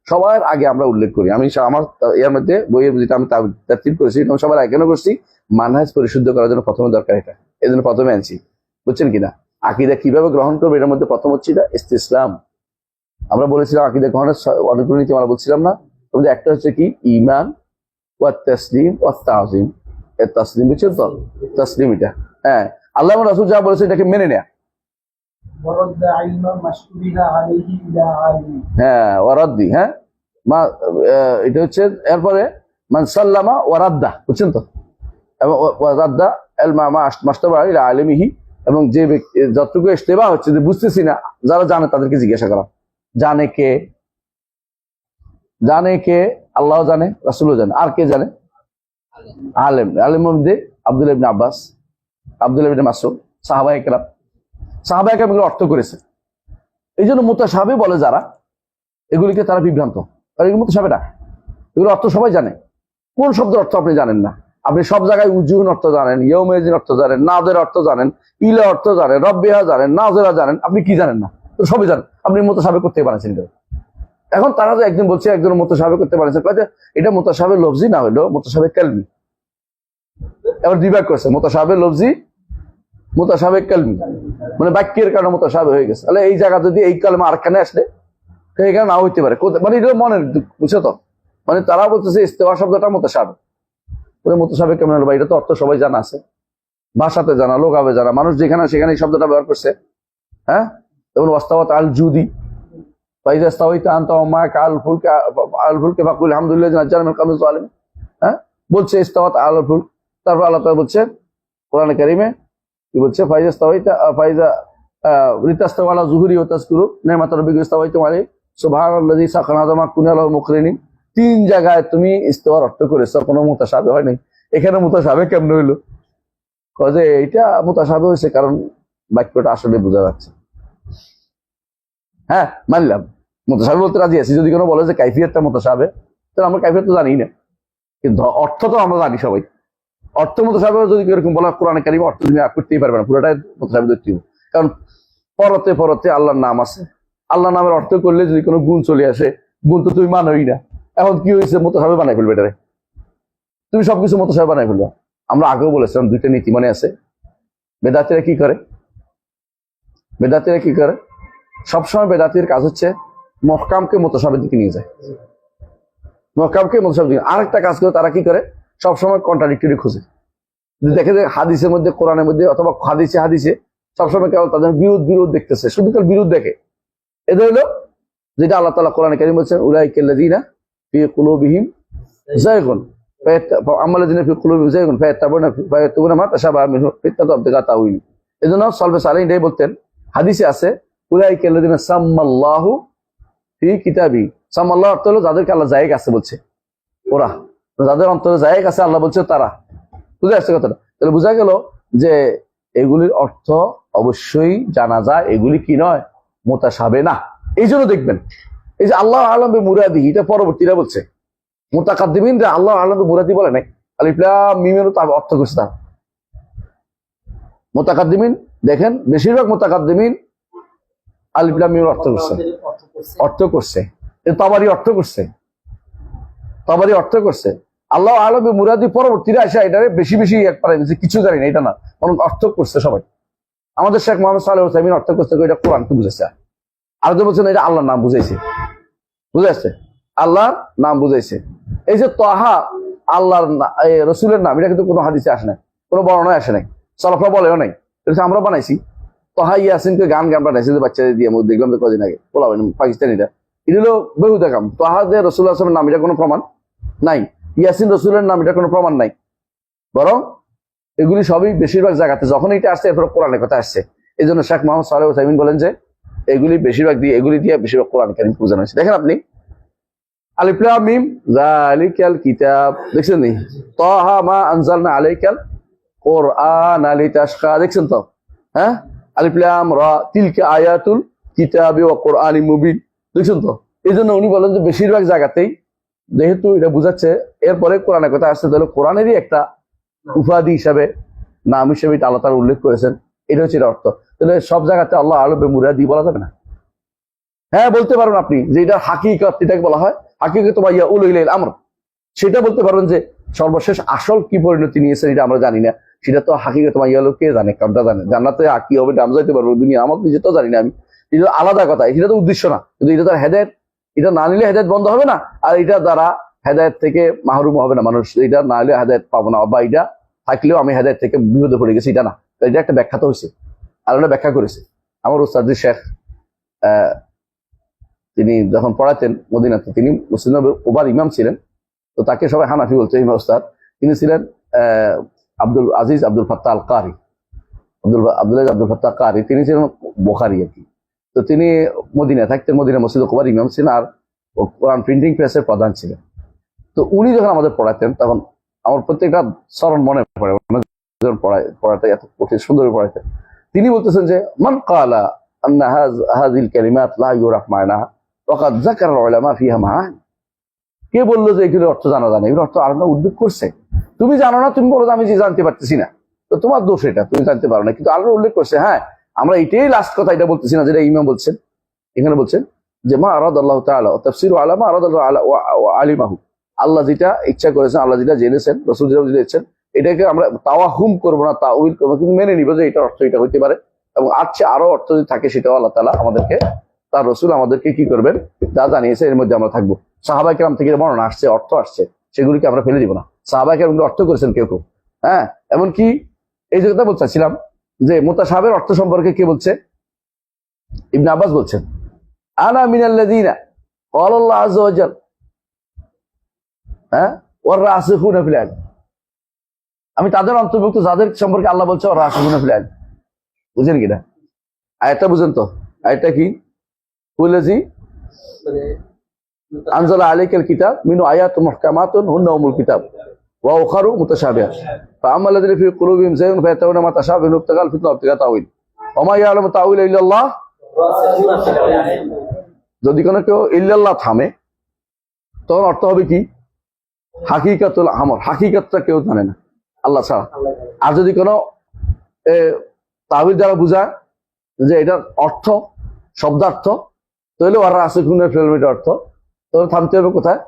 সবার আগে আমরা উল্লেখ করি, আমি আমার এর মধ্যে বইয়ের যেটা আমি তাফসীর করেছি এবং সবার আগে কেন করছি, মানহাজ পরিশুদ্ধ করার জন্য প্রথমে দরকার এটা, এই জন্য প্রথমে আনছি, বুঝছেন কিনা? আকীদা কিভাবে গ্রহণ করবে এর মধ্যে প্রথম হচ্ছে এটা ইসতিসলাম। আমরা বলেছিলাম আকীদা গ্রহণের অনেকগুলো নীতি আমরা বলছিলাম না, তোমাদের একটা হচ্ছে কি ঈমান ওয়া তাসলিম ওয়া তাযীম। এর তাসলিম বুঝছেন তো, তাসলিম এটা, হ্যাঁ আল্লাহ এবং রাসূল যা বলেছে এটাকে মেনে নেয়া। ورد علم ما اشتبه عليه إلى عالم। হ্যাঁ ওয়ারাদ্দি, হ্যাঁ মা, এটা হচ্ছে এরপরে মান সাল্লামা ওয়ারাদ্দা, বুঝছেন তো, এবং ওয়ারাদ্দা আল মা মাশতাবা ইলা আলিমিহি, এবং যে ব্যক্তি যতটুকু ইশতিবাহ হচ্ছে যে বুঝতেছি না, যারা জানে তাদেরকে জিজ্ঞাসা করা। জানে কে? জানে কে? আল্লাহ জানে, রাসূলও জানে, আর কে জানে? আলেম। আলেম মধ্যে আব্দুল্লাহ ইবনে আব্বাস, আব্দুল্লাহ ইবনে মাসউদ, সাহাবায়ে কেরাম। সাহাবায়ে কেরাম এগুলো অর্থ করেছে। এই জন্য মুতাশাবিহ বলে যারা, এগুলিকে তারা বিভ্রান্ত, কারণ এগুলো মুতাশাবিহ না, এগুলো অর্থ সবাই জানে। কোন শব্দের অর্থ আপনি জানেন না? আপনি সব জায়গায় উজুন অর্থ জানেন, ইয়ৌমেজিন অর্থ জানেন, নাদের অর্থ জানেন, ইলা অর্থ জানেন, রব্বিহা জানেন, নাজেরা জানেন, আপনি কি জানেন না? তো সবই জানেন, আপনি মুতাশাবিহ করতে পারছেন। এখন তারা যে একজন বলছে একজন মুতাশাবিহ করতে পারছে, কয় যে এটা মুতাশাবিহ লফজি না হলো মুতাশাবিহ কালমি। এবার বিভাগ করছে মুতাশাবিহ লফজি, মুতাশাবিহ কালমি, মানে বাক্যের কারণে মুতাশাবিহ হয়ে গেছে। তাহলে এই জায়গা যদি এই কালমা আরেকখানে আসলে এখানে নাও হইতে পারে, মানে এটা মনের, বুঝছো তো, মানে তারা বলতেছে ইস্তেওয়া শব্দটা মুতাশাবিহ। মুতাশাবিহ কেমন হলো? এটা তো অর্থ সবাই জানা আছে, ভাষাতে জানা, লোকাবে জানা, মানুষ যেখানে সেখানে এই শব্দটা ব্যবহার করছে। হ্যাঁ, যেমন ওয়াস্তাওয়াত আল জুদি, ফাইজা ইস্তাওয়াইতা আনতা ওয়া মা'আকা আল ফুলকে ফাকুল আলহামদুলিল্লাযী নাজ্জানা মিনাল কওমিজ যালিমিন। হ্যাঁ, বলছে ইস্তাওয়াত আল ফুল, তারপর আল্লাহ তাআলা বলছে কোরআনে কারীমে কি বলছে, ফাইজা ইস্তাওয়াইতা ফাইজা লিতাস্তাওয়া আলা যুহুরি ওয়া তাযকুরু নি'মাতা রাব্বিকা ইস্তাওয়াইতুম আলাইহি সুবহানাল্লাযী সাখারা লানা মা কুনা লাহু মুকরিনিন। তিন জায়গায় তুমি ইস্তেওয়ার অর্থ করেছো, কোনো মুতাশাবিহ হয় নাই। এখানে মুতাশাবিহ কেমন হইলো? যে এটা মুতাশাবিহ হয়েছে কারণ বাক্যটা আসলে বোঝা যাচ্ছে। হ্যাঁ মানলাম, মুতাশাবিহ বলতে রাজি আছি। যদি কোনো বলে যে কাইফিয়াতটা মুতাশাবিহ, তাহলে আমরা কাইফিয়াত তো জানি না, কিন্তু অর্থ তো আমরা জানি সবাই। অর্থ মুতাশাবিহ যদি এরকম বলা কোরআনে কারীমে অর্থ তুমি করতেই পারবে না, পুরোটাই মুতাশাবিহ ধরতে হবে। কারণ পরতে পরতে আল্লাহর নাম আছে, আল্লাহ নামের অর্থ করলে যদি কোনো গুণ চলে আসে, গুণ তো তুমি মানোই না। এখন কি হয়েছে? মুতাশাবিহ বানাই ফেলবে এটারে, তুমি সবকিছু মুতাশাবিহ বানাই ফেলবে। আমরা আগেও বলেছিলাম দুইটা নীতি মনে আছে। বেদাতিরা কি করে? বেদাতিরা কি করে? সবসময় বেদাতির কাজ হচ্ছে মহকামকে মুতাশাবিহের দিকে নিয়ে যায়, মহকামকে মুতাশাবিহের দিকে। আরেকটা কাজ করে তারা কি করে? সবসময় কন্ট্রাডিক্টরি খুঁজে। যদি দেখে যে হাদিসের মধ্যে, কোরআনের মধ্যে অথবা হাদিসে সবসময় কেবল তাদের বিরোধ দেখতেছে, শুধু কেবল বিরোধ দেখে। এদের হলো যেটা আল্লাহ তাআলা কোরআনে কারীম বলছেন, উলাইকাল্লাযীনা ফী কুলুবিহিম যায়গুন আমাল্লাযীনা ফী কুলুবিহিম যায়গুন ফায়াত্তাবিউনা মা তাশাবাহা মিনহু ইবতিগা তাউইলি। এজন্য সালফে সালেহীন এটাই বলতেন, হাদিসে আছে উলাইকাল্লাযীনা সাম্মাল্লাহু ফী কিতাবি। সাম্মাল্লাহু অর্থ হলো যাদেরকে আল্লাহ জায়েগ আছে বলছে, ওরা যাদের অন্তরে জায়েগ আছে আল্লাহ বলছে তারা। বুঝে আসছে কথাটা? তাহলে বোঝা গেল যে এগুলির অর্থ অবশ্যই জানা যায়, এগুলি কি নয়, মুতাশাবিহ না। এই জন্য দেখবেন এই যে আল্লাহ আ'লাম বিমুরাদিহি, এটা পরবর্তীরা বলছে। মুতাকাদ্দিমিনরা আল্লাহ আ'লাম বিমুরাদি বলে নাই, আলিফ লাম মিমেরও তার অর্থ করছে। তার মুতাকাদ্দিমিন দেখেন, বেশিরভাগ মুতাকাদ্দিমিন আলিফ লাম মিমের অর্থ করছে। তাবারি অর্থ করছে। আল্লাহ আ'লাম বিমুরাদি পরবর্তীরা এসে এটারে বেশি একবারে কিছু জানি না এটা না, কারণ অর্থ করছে সবাই। আমাদের শেখ মোহাম্মদ সালেহ উসাইমিন অর্থ করছে এটা কোরআনকে বুঝেছে, আর তো বলছেন এটা আল্লাহর নাম বুঝাইছে। বুঝে আসছে? আল্লাহর নাম বুঝাইছে। এই যে তাহা আল্লাহর রসুলের নাম, এটা কিন্তু কোনো হাদিসে আসে নাই, কোনো বর্ণনায় আসে নাই, সালাফরা বলেও নাই, এটা আমরা বানাইছি। তাহা ইয়াসিনকে গান বানাইছে যে বাচ্চাদের দিয়ে, দেখলাম তো কদিন আগে বলাবেন পাকিস্তানিরা। এটা হলো বেহুদা কাম। তাহা যে রসুল্লাহ আসলামের নাম, এটা কোনো প্রমাণ নাই। ইয়াসিন রসুলের নাম, এটা কোনো প্রমাণ নাই। বরং এগুলি সবই বেশিরভাগ জায়গাতে যখন এটা আসছে এরপর কোরআনের কথা আসছে। এই জন্য শেখ মোহাম্মদ সালেহ উসাইমিন বলেন যে এগুলি দিয়ে বেশিরভাগ কোরআন কারীম বোঝানো হয়েছে। দেখেন আপনি আলিফ লাম মিম যালিকাল কিতাব, দেখছেন নি? তাহা মা আনজালনা আলাইকাল কুরআনা লিতাশকা, দেখছেন তো? হ্যাঁ, আলিফ লাম রা তিলকা আয়াতুল কিতাবি ওয়া কুরআনিম মুবিন, দেখছেন তো? এই জন্য উনি বলেন যে বেশিরভাগ জায়গাতেই যেহেতু এটা বুঝাচ্ছে এরপরে কোরআনের কথা আসছে, তাহলে কোরআনেরই একটা উপাধি হিসাবে, নাম হিসেবে এটা আল্লাহ তাআলা উল্লেখ করেছেন। এটা হচ্ছে এর অর্থ। তাহলে সব জায়গাতে আল্লাহ আ'লাম বিমুরাদি বলা যাবে না। হ্যাঁ, বলতে পারবেন আপনি যে এটা হাকিকত, এটাকে বলা হয় হাকিকত বা ইয়াউলু ইলাইল আমর। সেটা বলতে পারবেন যে সর্বশেষ আসল কি পরিণতি নিয়েছে এটা আমরা জানি না, সেটা তো হাকিকত বা ইয়াউলু কে জানে, কোনটা জানে? জান্নাতে কি হবে নাম যাইতে পারবো, দুনিয়া আমার নিজে তো জানি না আমি। এটা আলাদা কথা, এটা তো উদ্দেশ্য না। কিন্তু এটা তার হেদায়েত, এটা না নিলে হেদায়েত বন্ধ হবে না, আর এটা দ্বারা হেদায়েত থেকে মাহরুম হবে না মানুষ। এটা না হলে হেদায়েত পাবো না, বা এটা থাকলেও আমি হেদায়েত থেকে বিপদে পড়ে গেছি, এটা না। এটা একটা ব্যাখ্যা তো হয়েছে, আল্লাহ ব্যাখ্যা করেছে। আমার উস্তাদ শেখ তিনি যখন পড়াতেন মদিনাতে, তিনি মুসলিম ওভার ইমাম ছিলেন, তো তাকে সবাই হানাফি বলতো ইমাম উস্তাদ। তিনি ছিলেন আব্দুল আজিজ আব্দুল ফাত্তাহ আল কারি, আব্দুল ফাত্তাহ কারি। তিনি ছিলেন বুখারী আর কি। তো তিনি মদিনায় থাকতেন, মদিনা মসজিদ ওভার ইমাম ছিলেন, আর কোরআন প্রিন্টিং প্রেসের প্রধান ছিলেন। তো উনি যখন আমাদের পড়াতেন তখন আমার প্রত্যেকটা স্মরণ মনে পড়ে, যখন পড়াতে এত কঠিন সুন্দর পড়াতেন। তিনি বলতেছেন যে মান ক্বালা আন্না হাযিল কালিমাত লা ইউরাফ মা'নাহা ওয়া ক্বাদ যাকারা আল উলামা ফিহা মা'আনি। কে বললো যে এগুলোর অর্থ জানা যায় না? এগুলোর অর্থ আল্লাহ উল্লেখ করছে, তুমি জানো না, তুমি বলো আমি যে জানতে পারতেছি না, তো তোমার দোষ, এটা তুমি জানতে পারো না, কিন্তু আল্লাহ উল্লেখ করছে। হ্যাঁ, আমরা এটাই লাস্ট কথা, এটা বলতেছি না যেটা ইমাম বলছেন। এখানে বলছেন যে মা আরাদাল্লাহু তাআলা ওয়া তাফসীরু আলা মা আরাদাল্লাহু ওয়া আলিমাহু, আল্লাহ যেটা ইচ্ছা করেছেন, আল্লাহ যেটা জেনেছেন, রাসূল যেটা জেনেছেন, এটাকে আমরা তাওয়াহুম করবো না, তাউইল করবো, কিন্তু মেনে নিব যে এটার অর্থ এটা হইতে পারে, এবং আরো অর্থ যদি থাকে সেটাও আল্লাহ তাআলা আমাদেরকে, তার রাসূল আমাদেরকে কি করবেন, যা জানিয়েছে এর মধ্যে আমরা থাকবো। সাহাবায়ে কেরাম থেকে বর্ণনা আসছে, অর্থ আসছে, সেগুলিকে আমরা ফেলে দিব না। সাহাবায়ে কেরাম অর্থ করেছেন কেউ। হ্যাঁ, এমনকি এই যে কথা বলছিলাম যে মুতাশাবিহের অর্থ সম্পর্কে কে বলছে? ইবনে আব্বাস বলছেন, আনা মিনাল্লাযীনা ক্বালা আল্লাহু আযজা ওয়া জাল ওয়ার রাসিখুনা ফিল ইলম, আমি তাদের অন্তর্ভুক্ত যাদের সম্পর্কে আল্লাহ বলছে ওয়ার রাসিখুনা ফিল ইলম। বুঝেন কিনা আয়াতটা? বুঝেন তো আয়াতটা কি? হুয়াল্লাযী আনজালা আলাইকাল কিতাব মিনহু আয়াতুন মুহকামাতুন হুন্না উমুল কিতাব ওয়া উখারু মুতাশাবিহাত ফাআম্মাল লাযীনা ফী কুলুবিহিম যায়গুন ফায়াত্তাবিউনা মা তাশাবাহা মিনহু ইবতিগাল ফিতনাতি ওয়া ইবতিগা তাউইল ওয়া মা ইয়ালামু তাউইলা ইল্লাল্লাহ। যদি কোনো কেউ ইল্লাল্লাহ থামে তখন অর্থ হবে কি? হাকিকাতুল আমর, হাকিকতটা কেউ জানে না আল্লাহ ছাড়া। আর যদি কোনো তাউইল দ্বারা বুঝায় যে এটার অর্থ শব্দার্থ, তাহলে ওয়ার রাসিখুনা ফিল ইলমি অর্থ, তবে থামতে হবে কোথায়?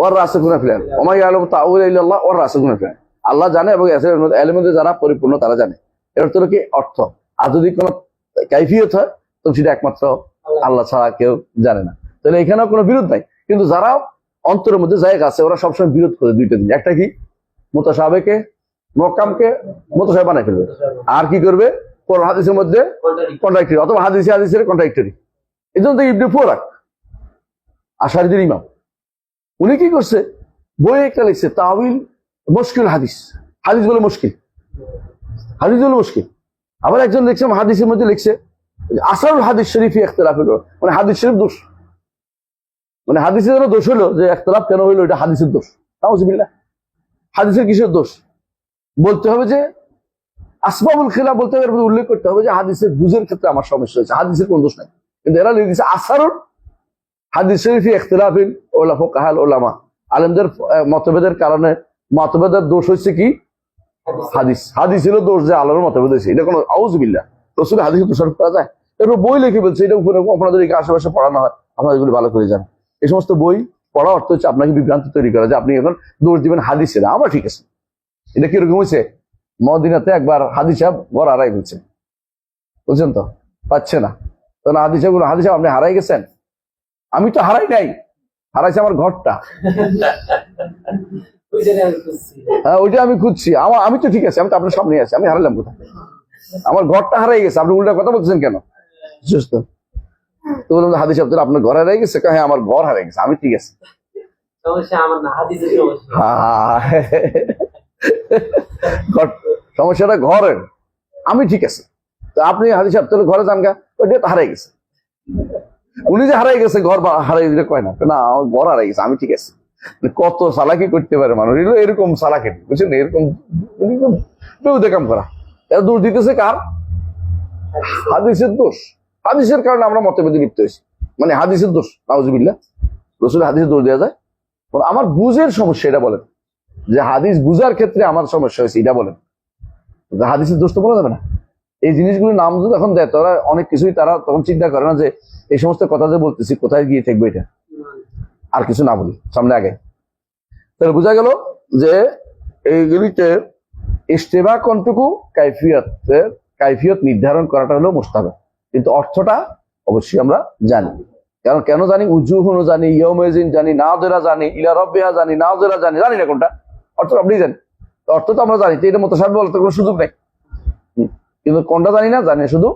ওয়ার রাসিখুনা ফিল ইলম ওয়া মা ইয়ালামু তাউইলা ইল্লাল্লাহ ওয়ার রাসিখুনা ফিল ইলম। আল্লাহ জানে এবং ইলমের মধ্যে যারা পরিপূর্ণ তারা জানে, এর অর্থ কি? অর্থ। আর যদি কোনো কাইফিয়ত হয় তো সেটা একমাত্র আল্লাহ ছাড়া কেউ জানে না। তাহলে এখানেও কোনো বিরোধ নাই, কিন্তু যারা অন্তরের মধ্যে জায়গা আছে ওরা সবসময় বিরোধ করে দুইটা জিনিস। একটা কি? মুতাশাবিহকে মুহকামকে মুতাশাবিহ বানাই ফেলবে। আর কি করবে? কোরআন হাদিসের মধ্যে কন্ট্রাডিক্টরি অথবা হাদিসের কন্ট্রাডিক্টরি। এই জন্য ইবনে ফুরাক আশারীদের ইমাম উনি কি করছে? বই একটা লিখছে তাওয়িল মুশকিল হাদিস, হাদিস বলে মুশকিল, হাদিস বলে মুশকিল। আবার একজন লিখছে হাদিসের মধ্যে লিখছে আসারুল হাদিস শরীফি ইখতিলাফ হলো, মানে হাদিস শরীফ দোষ, মানে হাদিসের জন্য দোষ হলো যে ইখতিলাফ কেন হইলো, এটা হাদিসের দোষ। নাউজুবিল্লাহ। হাদিসের কিসের দোষ? বলতে হবে যে আসবাবুল খিলাফ বলতে হবে, উল্লেখ করতে হবে যে হাদিসের বুঝের ক্ষেত্রে আমার সমস্যা হয়েছে, হাদিসের কোন দোষ নাই। কিন্তু এরা লিখেছে আসারুল হাদিস শরীফি ইখতিলাফিল ফুকাহাল উলামা, আলেমদের মতভেদের কারণে মতভেদের দোষ হচ্ছে কি? হাদিস। হাদিস হলো দোষ যে আলেমের মতভেদ হয়েছে, এটা কোনো আউযুবিল্লাহ। রাসূলের হাদিসে দোষারোপ করা যায়? এরপর বই লিখে বলছে এটা উপরে আপনাদের আশেপাশে পড়ানো হয়, আপনারা এগুলো ভালো করে জানেন। এই সমস্ত বই পড়া অর্থ হচ্ছে আপনাকে বিভ্রান্তি তৈরি করা, যে আপনি এখন দোষ দিবেন হাদিসের। আমার ঠিক আছে, এটা কিরকম হয়েছে? মদিনাতে একবার হাদিস সাহেব ঘর হারাই ফেলছে, বুঝছেন তো, পাচ্ছে না। তখন হাদিস সাহেব আপনি হারাই গেছেন। আমি তো হারাই নাই, হারাইছে আমার ঘরটা। হ্যাঁ, ওইটা আমি খুঁজছি। আমি তো ঠিক আছে, আমি তো আপনার সামনে আছি, আমি হারালাম কোথায়? আমার ঘরটা হারাই গেছে, আপনি উল্টা কথা বলছেন কেন? সুস্থ তো বললাম হাদিস সাহেব আপনার ঘর হারাই গেছে? হ্যাঁ, আমার ঘর হারাই গেছে। আমি ঠিক আছে, সমস্যাটা ঘরের, আমি ঠিক আছে। তো আপনি হাদিস সাহেব তাহলে ঘরে যান গা, ওইটা তো হারাই গেছে। উনি যে হারাই গেছে ঘর হারাই দিলে কয় না, না আমার ঘর হারাই গেছে, আমি ঠিক আছে। কত চালাকি করতে পারে মানুষ, এরকম চালাকি, বুঝছেন? এরকম কাম করা। এরা দোষ দিতেছে কার? হাদিসের দোষ। হাদিসের কারণে আমরা মতভেদে লিপ্ত হয়েছি, মানে হাদিসের দোষ। নাউজুবিল্লাহ। রাসূলের হাদিসের দোষ দেওয়া যায়? আমার বুঝের সমস্যা, এটা বলেন যে হাদিস বুঝার ক্ষেত্রে আমার সমস্যা হয়েছে, এটা বলেন। হাদিসের দোষ তো বলা যাবে না। এই জিনিসগুলো নাম যদি এখন দেয়, তারা অনেক কিছুই তারা তখন চিন্তা করে না যে এই সমস্ত কথা যে বলতেছি কোথায় গিয়ে থাকবে, এটা আর কিছু না বলি সামনে আগে। তাহলে বোঝা গেল যে এইগুলিতে ইস্তেবা কোনটুকু, কাইফিয়ত নির্ধারণ করাটা হলো মুস্তাহাব, কিন্তু অর্থটা অবশ্যই আমরা জানি। কারণ কেন জানি? উজুহুনও জানি, ইয়াউমাইজিন জানি, নাযিরা জানি, ইলা রাব্বিহা জানি, নাযিরা জানি, জানি না কোনটা অর্থ, আপনি জানেন অর্থ তো আমরা জানি, তো এটা মুতাশাবিহ বলতে কোনো সুযোগ নেই। কিন্তু কোনটা জানি না, জানি শুধু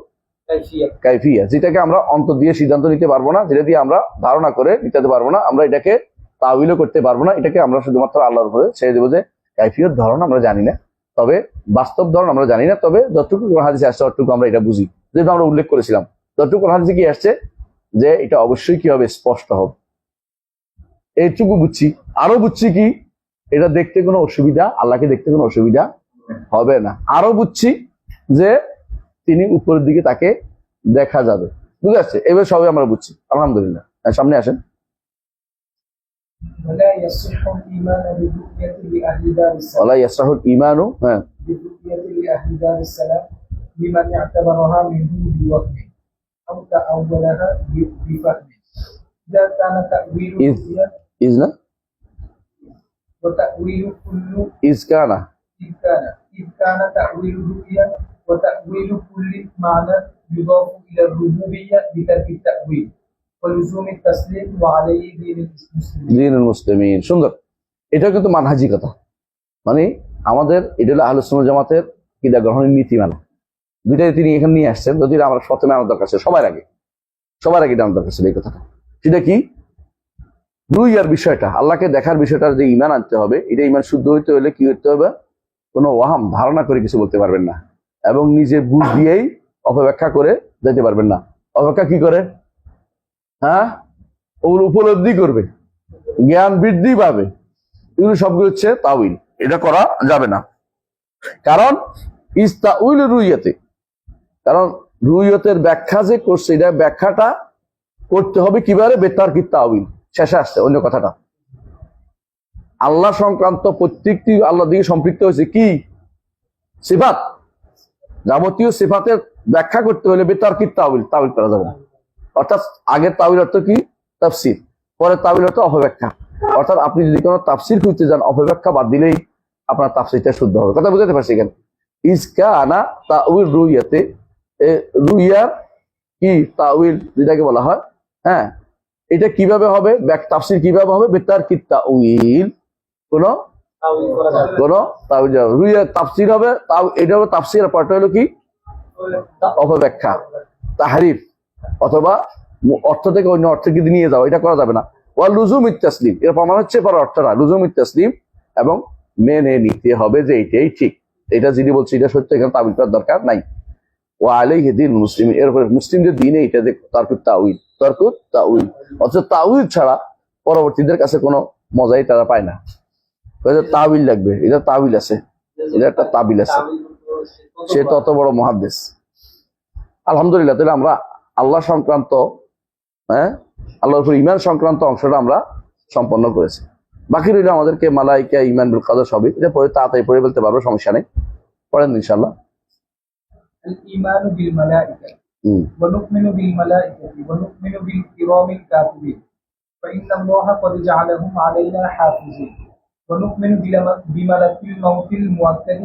কাইফিয়া, যেটাকে আমরা অন্তর দিয়ে সিদ্ধান্ত নিতে পারবো না, যেটা দিয়ে আমরা ধারণা করে নিতে পারবো না, আমরা এটাকে তাওয়িলও করতে পারবো না। এটাকে আমরা শুধুমাত্র আল্লাহর উপরে ছেড়ে দেবো যে কাইফিয়ত ধরন আমরা জানি না, তবে বাস্তব ধরন আমরা জানি না, তবে যতটুকু কোরআন হাদিসে আসছে ততটুকু আমরা এটা বুঝি। যেটা আমরা উল্লেখ করেছিলাম, যতটুকু কোরআন হাদিসে কি আসছে যে এটা অবশ্যই কি হবে, স্পষ্ট হবে, এইটুকু বুঝছি। আরো বুঝছি কি, এটা দেখতে কোনো অসুবিধা, আল্লাহকে দেখতে কোনো অসুবিধা হবে না। আরো বুঝছি যে তিনি উপরের দিকে তাকে দেখা যাবে, বুঝে আসছে? এবার সবাই আমরা বুঝছি, আলহামদুলিল্লাহ। সামনে আসেন। ولا يصح الإيمان بالرؤية لأهل دار السلام. ওয়ালা ইয়াসরাহুল ঈমানু بالرؤية لأهل دار السلام لمن اعتبرها منه بوهم أو تأولها بفهم. إذا كان تأويل الرؤيا ইজ না وتأويل كل ইজ কানা إذ كان تأويل الرؤيا وتأويل كل معنى يضاف إلى الربوبية بترك التأويل ولزوم التسليم وعليه دين المسلمين. দীনুল মুসলিমিন। সুন্দর। এটা কিন্তু মানহাজি কথা, মানে আমাদের এটা হলো আহলুস সুন্নাহ জামাতের কিদা গ্রহণের নীতিমালা। দুইটাই তিনি এখানে নিয়ে আসছেন, যদি আমার প্রথমে আনার দরকার ছিল, সবার আগে এটা আনার দরকার ছিল এই কথাটা। সেটা কি? রুইয়ার বিষয়টা, আল্লাহকে দেখার বিষয়টা যে ঈমান আনতে হবে, এটা ঈমান শুদ্ধ হইতে হলে কি করতে হবে? কোনো ওয়াহাম ধারণা করে কিছু বলতে পারবেন না, এবং নিজে বুঝ দিয়েই অপব্যাখ্যা করে যেতে পারবেন না। অপেক্ষা কি করে? হ্যাঁ, ওগুলো উপলব্ধি করবে, জ্ঞান বৃদ্ধি পাবে, এগুলো সবগুলো হচ্ছে তাওয়িল। এটা করা যাবে না, কারণ ইস্তাউল রুইয়াতে, কারণ রুইয়তের ব্যাখ্যা যে করছে, এটা ব্যাখ্যাটা করতে হবে কিভাবে? বেতারকিত তাওয়িল। শেষে আসছে অন্য কথাটা, আল্লাহ সংক্রান্ত প্রত্যেকটি আল্লাহ দিকে সম্পৃক্ত হয়েছে কি? সিফাত। যাবতীয় সিফাতের ব্যাখ্যা করতে হলে বেতারকিত তাওয়িল করা যাবে না। অর্থাৎ আগের তাওয়িল অর্থ কি? তাফসীর। পরে তাওয়িল অর্থ অপব্যাখ্যা। অর্থাৎ আপনি যদি কোনো তাফসীর খুঁজতে যান, অপব্যাখ্যা বাদ দিলেই আপনার তাফসীরটা শুদ্ধ হবে। কথা বুঝতে পারছি? এখানে ইসকানা তাওয়িল রুইয়াতে, রুইয়ার কি তাওয়িল যেটাকে বলা হয়, হ্যাঁ, এটা কিভাবে হবে? তাফসীর কিভাবে হবে? বেতারকিত তাওয়িল, কোন তাওয়িল করা যাবে কোনো তাওয়িল যাবে রুইয়া তাফসির হবে, তাও এটা হবে তাফসির, আর পরটা হলো কি অপব্যাখ্যা, তাহরিফ, অথবা অর্থ থেকে অন্য অর্থে কিন্তু নিয়ে যাওয়া, এটা করা যাবে না। ওয়া লুজুম ইত্তাসলিম, এর প্রমাণ হচ্ছে পর অর্থ না, লুজুম ইত্তাসলিম, এবং মেনে নিতে হবে যে এইটাই ঠিক, এটা যিনি বলছে এটা সত্য, এখানে তাবিল করার দরকার নাই। ও আলাইহি দিন মুসলিম, এর উপরে মুসলিমদের দিনে এটা যে তারকুত তাউইল, তারকুত তাউইল, অথচ তাউইল ছাড়া পরবর্তীদের কাছে কোনো মজাই তারা পায় না। তাবিল লাগবে, এটা তাবিল আছে, এটা একটা তাবিল আছে, সে তত বড় মুহাদ্দিস। আলহামদুলিল্লাহ, তাহলে আমরা আল্লাহ সংক্রান্ত, আল্লাহর উপর ইমান সংক্রান্ত অংশটা আমরা সম্পন্ন করেছি। বাকি রইল আমাদেরকে মালাইকা, ইমান বিল কদর সবই, এটা পরে তাড়াতাড়ি পড়ে ফেলতে পারবো, সমস্যা নেই, পড়েন ইনশাআল্লাহ। الإيمان بالملائكة ونؤمن بالملائكة ونؤمن بالكرام الكاتبين فإن الله قد جعلهم علينا حافظين ونؤمن بملك الموت الموكل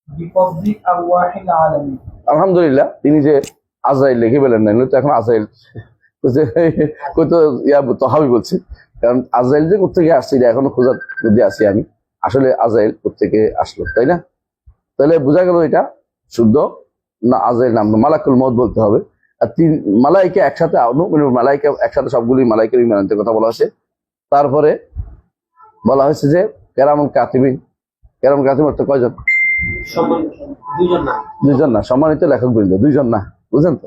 بقبض أرواح العالمين। আলহামদুলিল্লাহ, তিনি যে আজরাইল লিখে বলেন না, তো এখন আজরাইল তহাবি বলছি, কারণ আজরাইল যে কোথেকে আসছে এটা এখনো খোঁজার মধ্যে আছি আমি, আসলে আজরাইল কোথেকে আসলো, তাই না? তাহলে বোঝা গেল এটা শুদ্ধ না, আজরাইল নাম না, মালাকুল মউত বলতে হবে। আর তিন মালাইকা একসাথে, মালাইকা একসাথে, সবগুলি মালাইকার ইমানের কথা বলা হয়েছে। তারপরে বলা হয়েছে যে কেরামুল কাতিবিন, কেরামুল কাতিবিন অর্থ কয়জন? দুইজন না, সম্মানিত লেখক বৃন্দ, দুইজন না, বুঝলেন তো?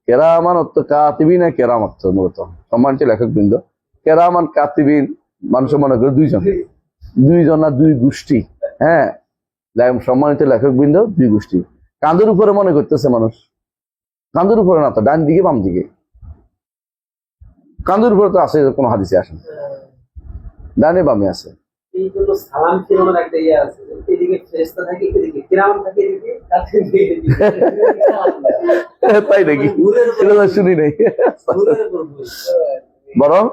কেরামান অর্থ কাতিবিন, কেরাম অর্থ মূলত সম্মানিত লেখক বৃন্দ। কেরামান কাতিবিন মানুষ মনে করে দুইজন, দুইজন না, দুই গোষ্ঠী। হ্যাঁ, সম্মানিত লেখক বৃন্দ দুই গোষ্ঠী। কাঁধের উপরে মনে করতেছে মানুষ, কাঁধের উপরে না তো, ডান দিকে বাম দিকে, কাঁধের উপরে তো আছে, কোনো হাদিসে আসে না, ডানে বামে আছে। এই জন্য সালাম ফিরানোর একটা ইয়ে আছে, এদিকে ফেরেশতা থাকে, এদিকে কিরাম থাকে, এদিকে তাই নাকি? এটা শুনি নাই, বরং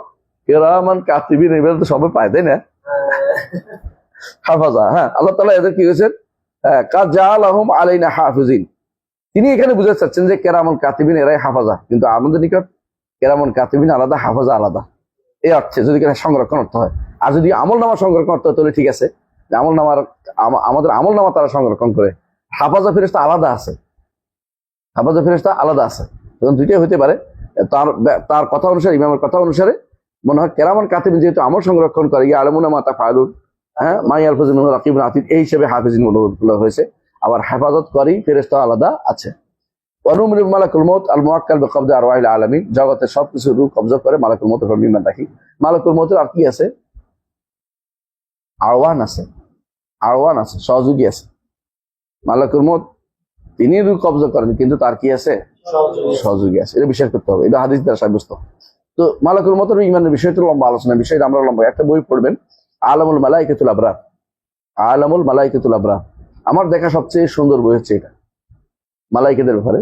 কেরামান কাতিবিন এবার তো সবাই পায়, তাই না? হাফাজা, হ্যাঁ, আল্লাহ তাআলা এদের কি হয়েছেন? কাদ জাআলাহুম আলাইনা হাফিজিন, তিনি এখানে বুঝাতে চাচ্ছেন যে কেরামুল কাতিবিন এরাই হাফাজা, কিন্তু আমাদের নিকট কেরামুল কাতিবিন আলাদা, হাফাজা আলাদা, এই অর্থে যদি সংরক্ষণ অর্থ হয়। আর যদি আমল নামা সংরক্ষণ অর্থ হয় তাহলে ঠিক আছে, আমল নামার, আমাদের আমল নামা তারা সংরক্ষণ করে, হাফাজা ফেরেশতা আলাদা আছে, হাফাজা ফেরেশতা আলাদা আছে, তখন দুইটাই হতে পারে। তার কথা অনুসারে, ইমামের কথা অনুসারে মনে হয় কেরামুল কাতিবিন যেহেতু আমল সংরক্ষণ করে, ইয়ালামুনা মা তাফআলুন, হ্যাঁ, মা ইয়ালফাযু মিনহু রাকিবুন আতীদ, এই হিসেবে হাফিজিন বলা হয়েছে। আবার হেফাজত করি ফেরেশতা আলাদা আছে। ওয়ানুমিনু মালাকুল মউত আল মুআক্কাল বিকবদি আরওয়াহিল আলামিন, জগতের সবকিছু রূহ কবজা করে মালাকুল মউতের উপর ঈমান রাখি। মালাকুল মউতের আর কি আছে? আরওয়ান আছে, আরওয়ান আছে, সহযোগী আছে। মালাকুল মউত তিনি রূহ কবজা করেন, কিন্তু তার কি আছে? সহযোগী আছে। এটা বিশ্বাস করতে হবে, এটা হাদিস দ্বারা সাব্যস্ত। তো মালাকুল মউতের ঈমানের বিষয়টা লম্বা আলোচনা, বিষয়টা আমরা লম্বা একটা বই পড়বেন, আলামুল মালাইকাতুল আবরার, আলামুল মালাইকাতুল আবরার। আমার দেখা সবচেয়ে সুন্দর বই হচ্ছে এটা, মালাইকাদের ব্যাপারে,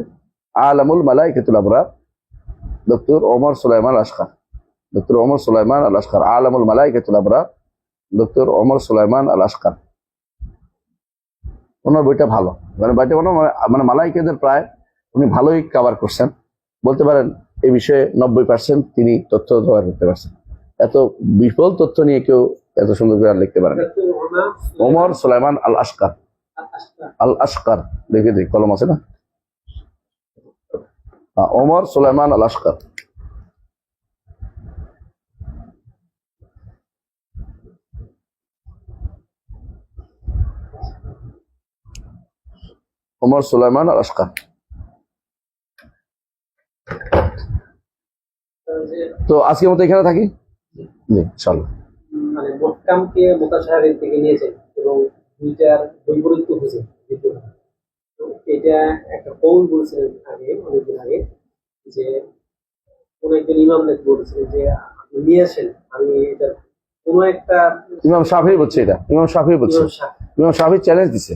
আলামুল মালাইকাতুল আবরার, ডক্টর ওমর সুলাইমান আশকার, ডক্টর ওমর সুলাইমান আল আশকার, আলামুল মালাইকাতুল আবরার, ডক্টর ওমর সুলাইমান আল আশকার। ওনার বইটা ভালো, মানে বইটা মানে মালাইকাদের প্রায় উনি ভালোই কভার করছেন, বলতে পারেন এই বিষয়ে 90% তিনি তথ্য জোগাড় করতে পারছেন। এত বিপুল তথ্য নিয়ে কেউ এত সুন্দর করে লিখতে পারেন। ওমর সুলাইমান আল আশকার, আল আশকার, দেখে দিই কলম আছে না, ওমর সুলাইমান আল আশকার। ওমর সুলাইমান আল আশকার। তো আজকের মতো এখানে থাকি, জি ইনশাআল্লাহ। মানে মোহকামকে মুতাশাবিহ থেকে নিয়েছেন এবং দুইটার বৈপরীত্য হয়েছে। তো এটা একটা কৌল বলছিলেন আগে, অনেকদিন আগে, যে কোন একজন ইমাম নাকি বলছিলেন যে আপনি নিয়ে আসেন, আমি এটা কোন একটা, ইমাম শাফিঈ বলছে, এটা ইমাম শাফিঈ বলছে, ইমাম শাফিঈ চ্যালেঞ্জ দিছে।